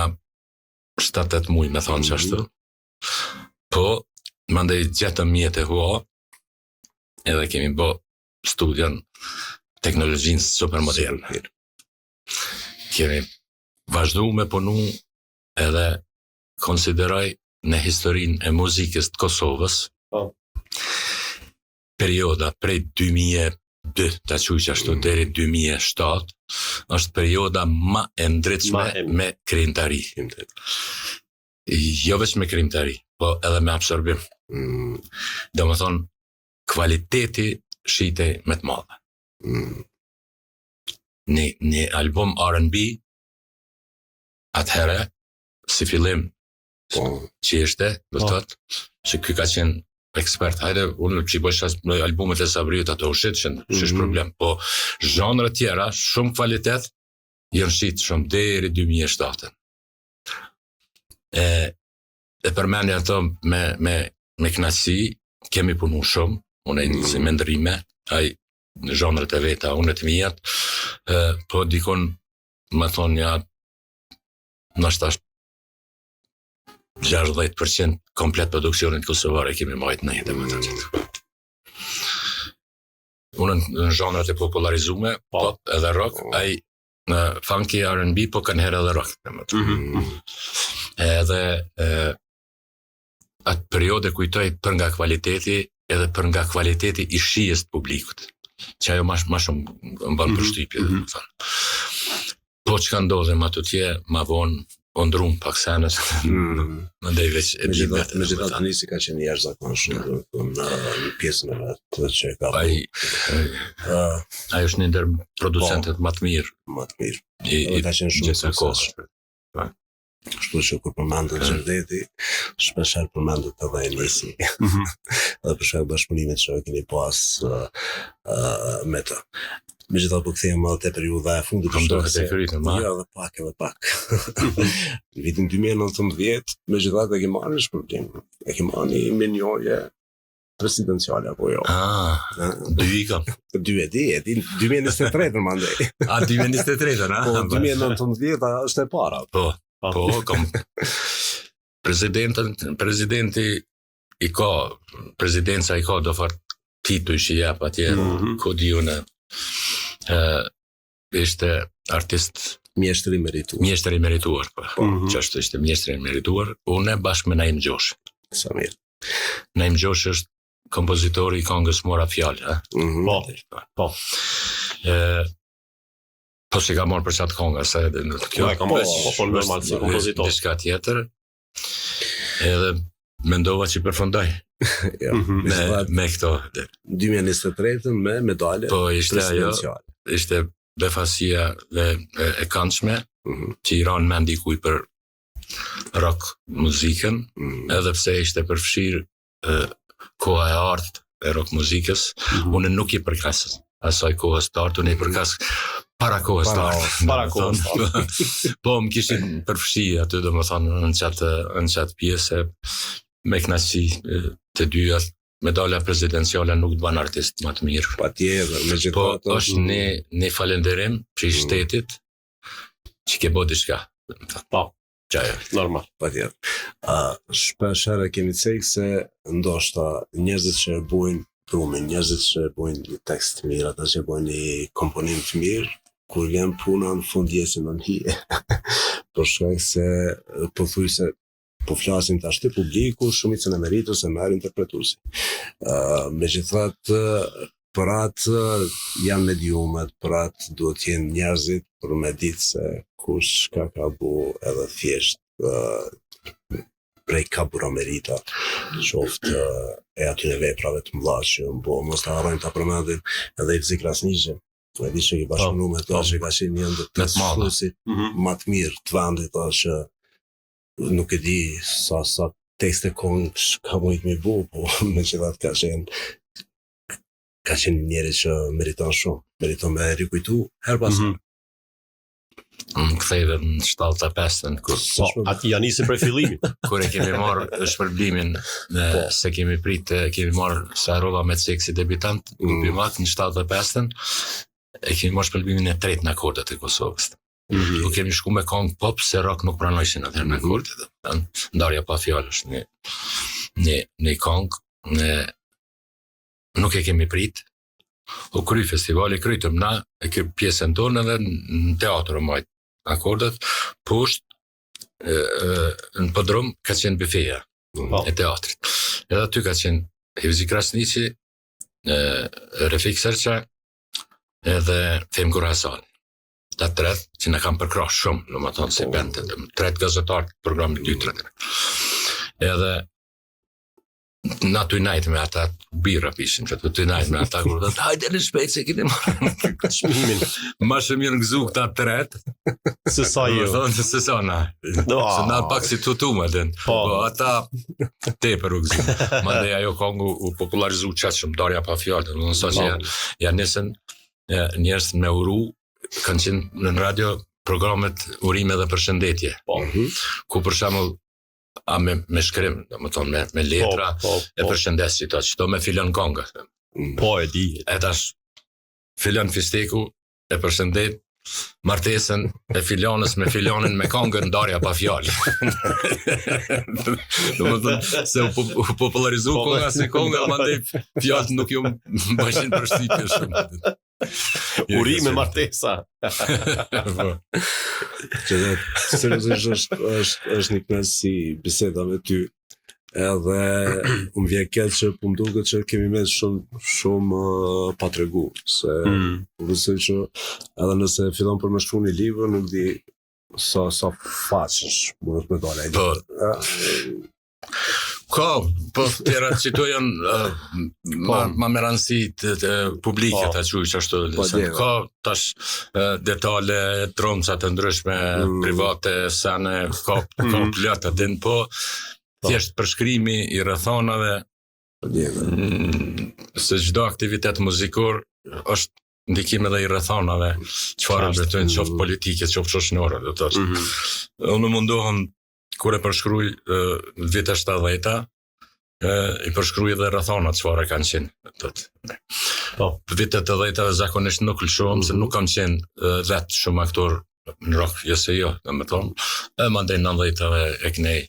7-8 muj me thonë qashtu. Po, mandej gjetëm mjetë e hua, edhe kemi bo studion teknologjinë super moderne. Kemi vazhdu me punu edhe konsideroj në historinë e muzikës të Kosovës, perioda prej 2002, ta quj ashtu, deri 2007, është perioda ma e ndritshme me krijimtari. Jo veç me krijimtari, po edhe me absorbim. Do më thonë, kvaliteti shitej me të madhe. Një album R&B, atëherë, si fillim, që ishte, do të thotë, që ky ka qenë ekspert, hajde, unë që i bësh albumet e Sabriut, ato u shitëshin, që problem, po zhanre tjera, shumë kvalitet, jënë shitë shumë deri 2007. E përmendja ato me knasi, kemi punu shumë, unë e nisi me ndrime, aj në zhanret e veta, unë e të mijat, po dikon, më thonë, ja, nështë ashtë 60% komplet produksionit kosovare kemi majtë në jetë më të gjithë. Unë në zhanret e popularizume, pop edhe rock, aj në funky R&B, po kanë herë edhe rock. Edhe atë periode kujtoj për nga kvaliteti, edhe për nga kvaliteti i shijes të publikut, që ajo ma shumë më banë përshtypje. Po që ka ndodhe ma të tje, ma vonë, ondrum pak senës, më ndaj veç e bjë vetë. Me gjithat nisi ka qenë jashtë zakonshëm në pjesën e vetë që ka Ajo është një ndër producentet më të mirë. Më të mirë. Dhe ka qenë shumë suksesshëm. Kështu që kur përmendet Xherdeti, shpeshherë përmendet edhe e nisi. Dhe për shkak bashkëpunimit që keni pas me të. Megjithatë po kthehemi edhe te periudha e fundit të shtohet e kërit më. Jo, edhe pak. Në vitin 2019, megjithatë e kemi marrë shpërblim. E kemi marrë një menjoje presidenciale apo jo. Dy i kam. Dy e di, 2023 mandej. 2023, na? Po 2019 është e para. Po, kam presidenti i ka, presidenca i ka do fart tituj që jep atje, ku di unë, ishte artist mjeshtër i merituar, po, që është ishte mjeshtër i merituar, unë bashkë me Naim Gjoshi. Sa mirë. Naim Gjoshi është kompozitori i këngës Mora Fjallë, Po. Po që ka morë për qatë konga, se kjo ka morë normal si kompozitor. Diçka tjetër, edhe mendova që përfundoj me këto. 2023 me medalje presidenciale. Ishte befasia dhe e këndshme, që i ranë me ndikuj për rock muzikën, edhe pse ishte përfshirë koha e artë e rock muzikës, unë nuk i përkasës. Asaj kohës të artë, unë i përkasë para kohës të artë. Po, më kishin përfshi aty, do më thonë, në qatë pjesë, me knasi të dyja, medalja presidenciale nuk të banë artist më të mirë. Po, është një falenderim për i shtetit që ke bo diçka. Po, qaja. Normal. Pa tjetër. Shpeshherë kemi cekë se ndoshta njerëzit që bujnë prumin, njerëzit që bojnë një tekst të mirë, ata që bojnë një komponim të mirë, kur vjen puna në fund jesin në hije. për shkak se pothuajse po flasim tash te publiku, shumicën e meritës e merr interpretuesi. Megjithatë, për atë janë mediumet, për atë duhet të jenë njerëzit për me ditë se kush ka bu edhe thjesht prej ka bura merita, qoftë e atyre veprave të mëdha që mos ta harrojmë ta përmendim edhe Ilzi Krasniqi. E di që i bashkëpunu me to që ka qenë një ndër të shkruesit më të mirë të vendit, që nuk e di sa tekste këngësh ka mujt mi bu, po megjithatë ka qenë njeri që meriton shumë, meriton me rikujtu her pas herë. Kthejve në 75-ën, ati janë nisi prej fillimit. Kur e kemi marrë shpërblimin, se kemi marrë sa rolla me seksi debutant, grupi mat në 75-ën, e kemi marrë shpërblimin e tretë në akordet e Kosovës. Nuk kemi shku me këngë pop, se rock nuk pranojshin atëherë në akordet. Ndarja pa fjalë është një këngë, nuk e kemi prit, u kry festivali, krytëm na, e kry pjesën tonë edhe në teatr majtë akordet, poshtë në podrum ka qenë bifeja e teatrit. Edhe aty ka qenë Ilzi Krasniqi, Refik Serqa edhe Femgur Hasan. Ta tret që na kam përkrash shumë, në më thonë si bende, tret gazetar të programit 2-3. Edhe na të najtë me ata bira pishin, që të najtë me ata kur thotë, hajde në shpejt se keni marrë çmimin. Ma shumë mirë gëzu këta tret, se sa jo. Se sa na. Se na pak si tutume den. Po ata tepër u gëzu. Mandej ajo këngu u popularizu qatë shumë, Darja pa fjalë, do të thonë që ja nisën njerëz me uru, kanë qenë në radio programet urime dhe përshëndetje. Ku për shembull me shkrim, do më thonë, me letra, e përshëndes që me filon konga. Po, e di. E tash, filon Fisteku, e përshëndet martesën e filonës me filonin me kongën Darja pa fjalë. Do më thonë, se u popularizu konga se konga, mandej fjallët nuk ju bëshin përshtypje shumë. Urime martesa. Që dhe seriozisht është një kënaqësi si biseda me ty, edhe më vjen keq që po më duket që kemi me shumë pa tregu, se besoj që edhe nëse fillon për me shkruaj një libër, nuk di sa faqesh mund të më dalë. Ka, po tjera qito janë ma me rëndësi të publike të quj që ashtu. Ka tash detale, tromca të ndryshme, private, sene, ka plët të din, po thjesht përshkrimi i rrethonave, se çdo aktivitet muzikor është ndikim edhe i rrethonave, çfarë ndërtojnë qoftë politike, qoftë shoqërore, do të thotë. Unë mundohem kur e përshkruaj vite 70-ta, i përshkruaj edhe rrethonat çfarë kanë qenë. Po, vitet 80-ta zakonisht nuk lëshohem, se nuk kam qenë vetë shumë aktor në rock, jo, do të thonë. Mandej 90-tave e knej,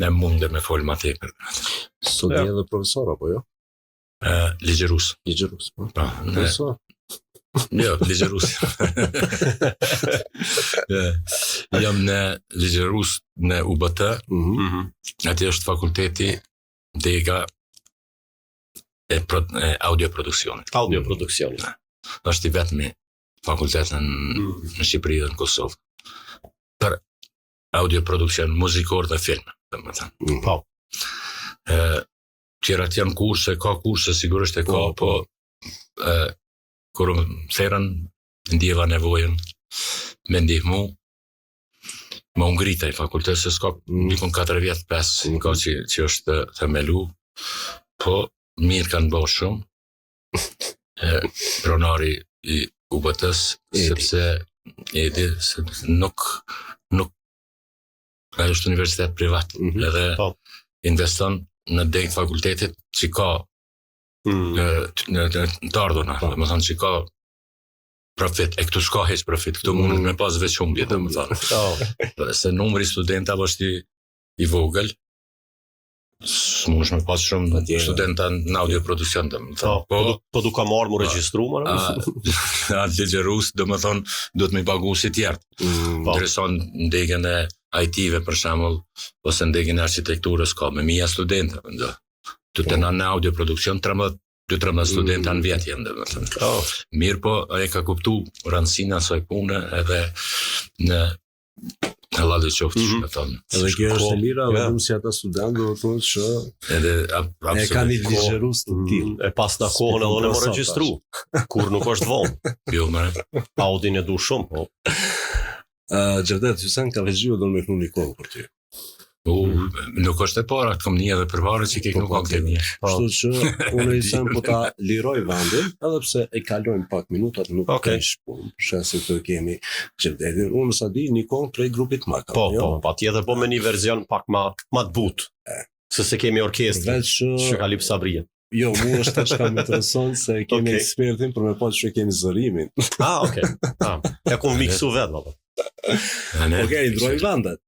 ne munde me fol ma tepër. Sot je edhe profesor apo jo? Ligjerus. Ligjerus, po. Profesor. Jo, Ligjerus. Jam në Ligjerus në UBT, ati është fakulteti dega e audioproduksionit. Audioproduksionit. është i vetmi fakultet në Shqipëri dhe në Kosovë për audioproduksion muzikor dhe film, dhe më thënë. Po. Qerat janë kurse, ka kurse, sigurisht e ka, po kur më therën, ndjeva nevojën me ndihmu, më ungrita i fakultet, se s'ka nikon 4 vjetë, 5, ka që është themelu, po mirë kanë bërë shumë, pronari i UBT-s, sepse Edi, nuk ajo është universitet privat, edhe investon në degë fakultetit që ka në të ardhuna, dhe më thonë që ka profit, e këtu s'ka heq profit, këtu mund me pas veç humbje, dhe më thonë. Se numri studentave është i vogël, s'mundesh me pas shumë studenta në audioproduksion, domethënë. Po du ka marrë më regjistru, Atë ligjerus, domethënë, duhet me pagu si tjertë. Intereson ndegjen e IT-ve për shembull, ose ndegjen e arkitekturës ka me mia studentë, mendoj. Tu të në audioproduksion 2-13 studentë në vjetë jenë, domethënë. Mirë po, ai ka kuptu rëndësinë asaj pune edhe në Allah dhe qoftë me thonë. Edhe kjo është e mira, vetëm si ata studentë do të thonë që edhe e kanë një ligjerus të tillë. E pas në kohën edhe në më regjistru, kur nuk është vonë. Jo, më Audin e du shumë, po. Gjevdet, Hysen ka vëzhju do me knu një kohë për ty. Nuk është e para, të kom një edhe përvarë që kek nuk ka këtë një. Kështu që unë Hysen po ta liroj vendin, edhe pse e kalojmë pak minutat, nuk kesh punë. Shasi të kemi Gjevdetin. Unë sa di një kohë prej grupit Maka. Po, patjetër po me një verzion pak ma të butë. Se kemi orkestrë, që ka lip Sabria. Jo, mu është të shka më intereson se kemi ekspertin për me po që kemi zërimin. Okej. Ja ku miksu vetë, valla. Okej, ndroj vendet.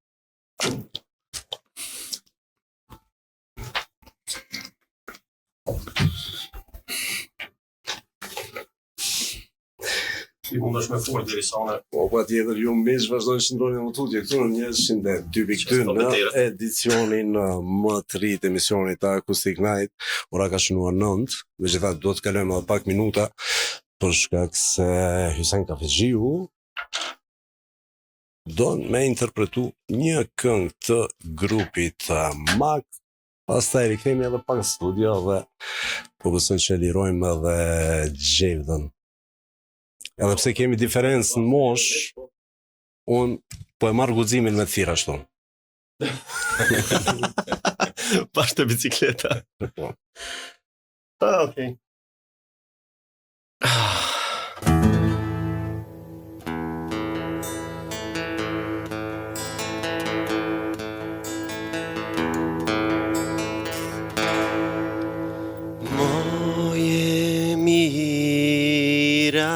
Ti mund është me fort deri sa une. Po, pa tjetër, ju mbesh vazhdojnë shëndrojnë në tutje. Këtu në 102.2 në edicionin më të ri të emisionit të Acoustic Night. Ora ka shënuar 9, megjithatë do të kalojmë edhe pak minuta, për shkak se Hysen Kafexhiu don me interpretu një këngë të grupit Mak. Pastaj rikthehemi edhe pak në studio dhe po besoj që lirojmë edhe Gjevdën. Edhe pse kemi diferencë në mosh, unë po e marrë guximin me të thira ashtu. Pas të bicikleta. Okej. Moje mira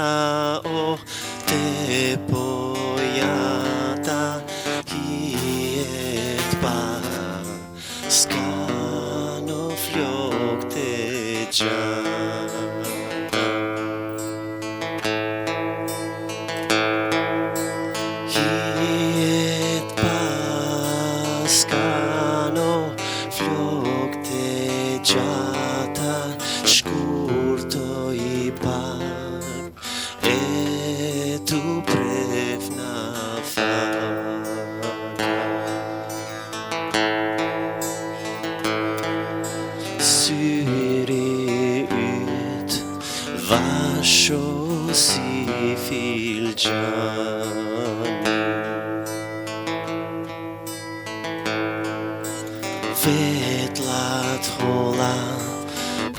Vetlat hola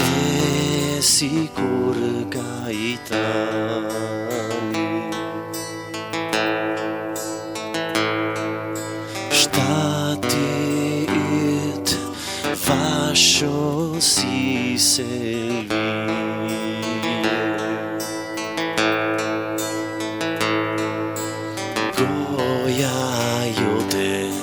e sigur gaitani Shtati yt vasho si selvi Goja jote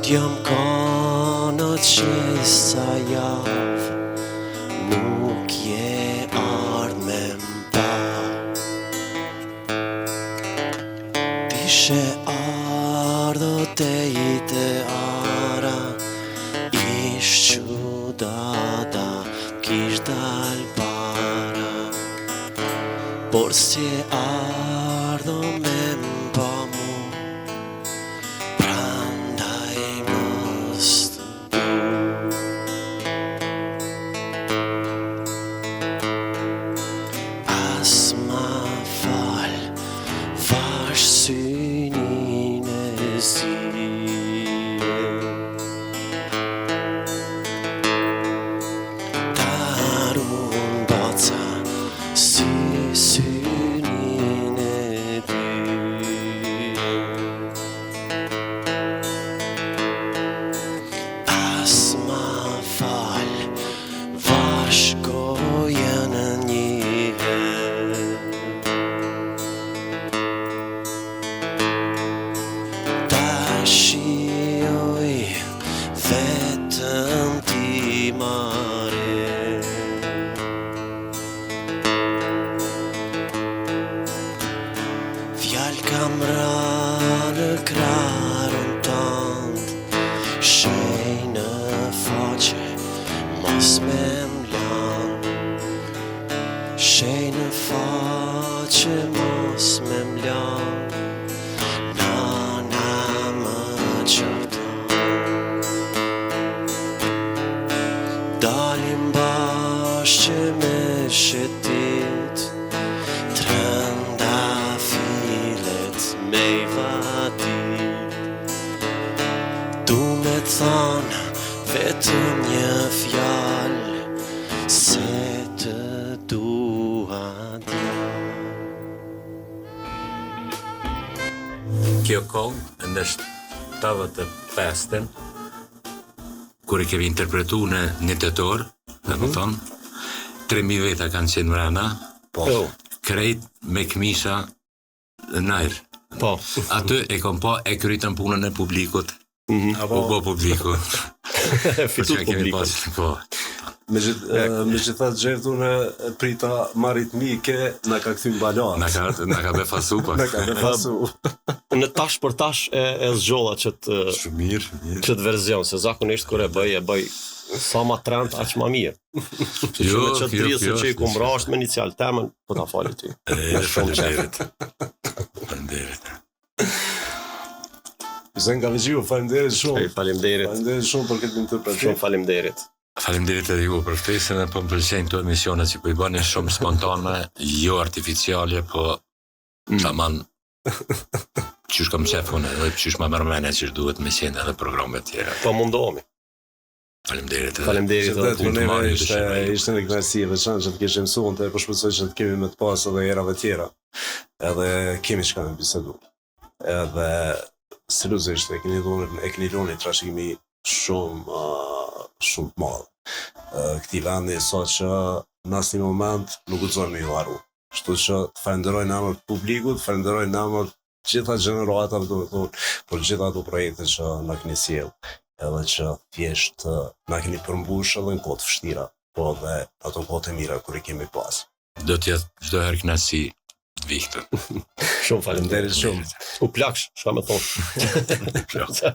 Jam kanët që sa javë Nuk je ardh me mba Tishe ardhët e i të ara Ish që dada kish dal para Por si ardhë me mba mu Synin e në faqe mos me mla, nana më qarton. Dalim bashkë që me shetit, trëndafilet me i vadit. Du me thonë vetëm një fjalë, se të dua djallë. Kjo këngë në 75-ën, kur e kemi interpretu në 1 tetor, dhe më thonë, 3.000 veta kanë qenë mrena, krejt me këmisha najrë. Po. Aty e kom pa e krytën punën e publikut, u bo publiku. Fitut publikut. Po. Me gjithat gjertu në prita maritmike, na ka këthym balat. Na ka befasu pa. Na ka befasu. Në tash për tash e zgjolla Shumë mirë. këtë verzion, se zakonisht kur e bëj sa ma trend, aq ma mirë. Jo, Me qëtë drisë që i kumbra është me inicial temën, po ta fali ty. Faleminderit. Zen ka vëgjiu, falemderit shumë. Faleminderit. Falemderit shumë për këtë interpretim. Shumë faleminderit. Faleminderit edhe ju për ftesën, po më pëlqejnë këto emisione që po i bëni shumë spontane, jo artificiale, po tamam qysh kam qef unë, edhe qysh ma mërmene që duhet me qenë edhe programet tjera. Po mundohemi. Faleminderit edhe. Faleminderit edhe. Qëtet për neve ishte në kënaqësi e veçantë që të kishim mësuar të po shpresoj që të kemi më të pas edhe erave tjera. Edhe kemi çka me bisedu. Edhe seriozisht e keni dhënë trashëgimi shumë të madh. Këtij vendi sa që në asnjë moment nuk guxojmë me ju harru. Kështu që të falenderoj në emër të publikut, falenderoj në emër gjitha gjeneratave, domethënë, për gjitha ato projekte që na keni sjell, edhe që thjesht na keni përmbush edhe në kohë të vështira, po edhe ato kohë të mira kur i kemi pas. Do t'jetë çdo herë kënaqësi të viktë. Shumë faleminderit shumë. U plaksh, çka më thon.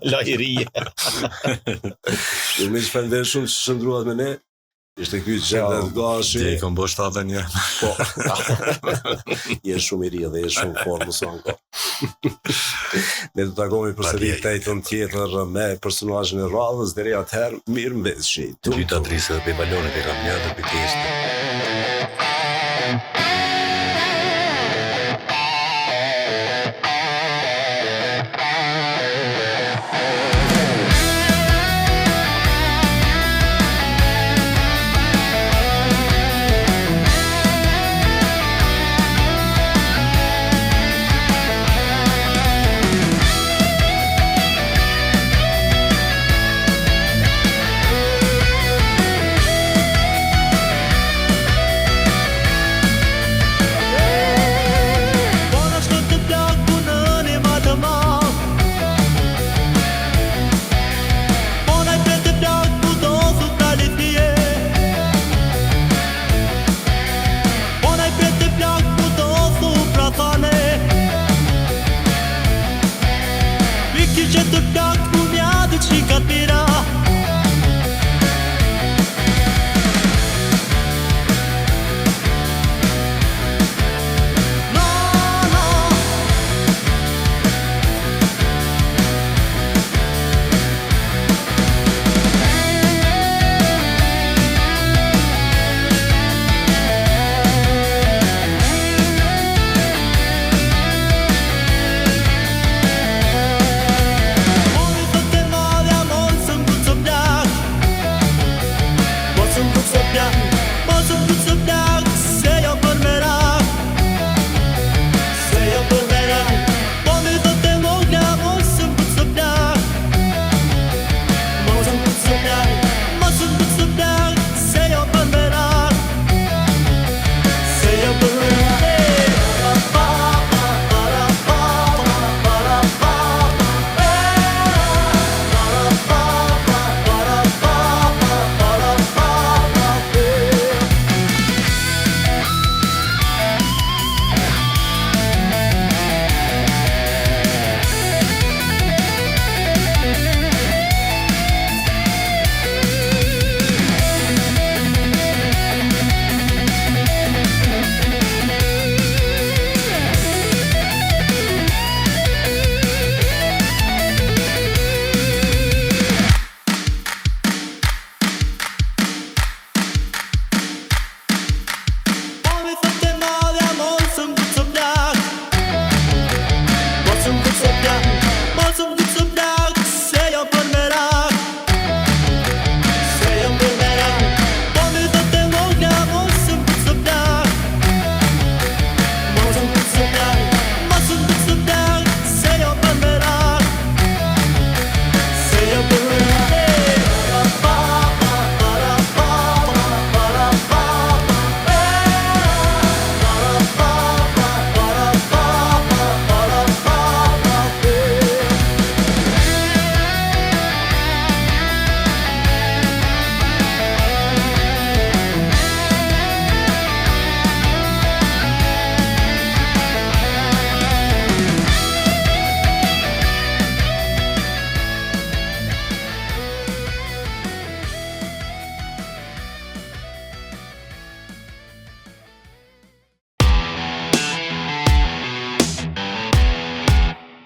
Lajrie. Ju më falenderoj shumë që shndruat me ne. Ishte ky Xhelet Gashi. Ti kom bosh tatën një. Po. Je shumë i ri dhe je shumë formë sonko. Ne do të takohemi përsëri tjetër me personazhin e radhës, deri atëherë mirëmbëjtje. Ty ta drisë dhe pe balonit e kam një dhe pe kesë.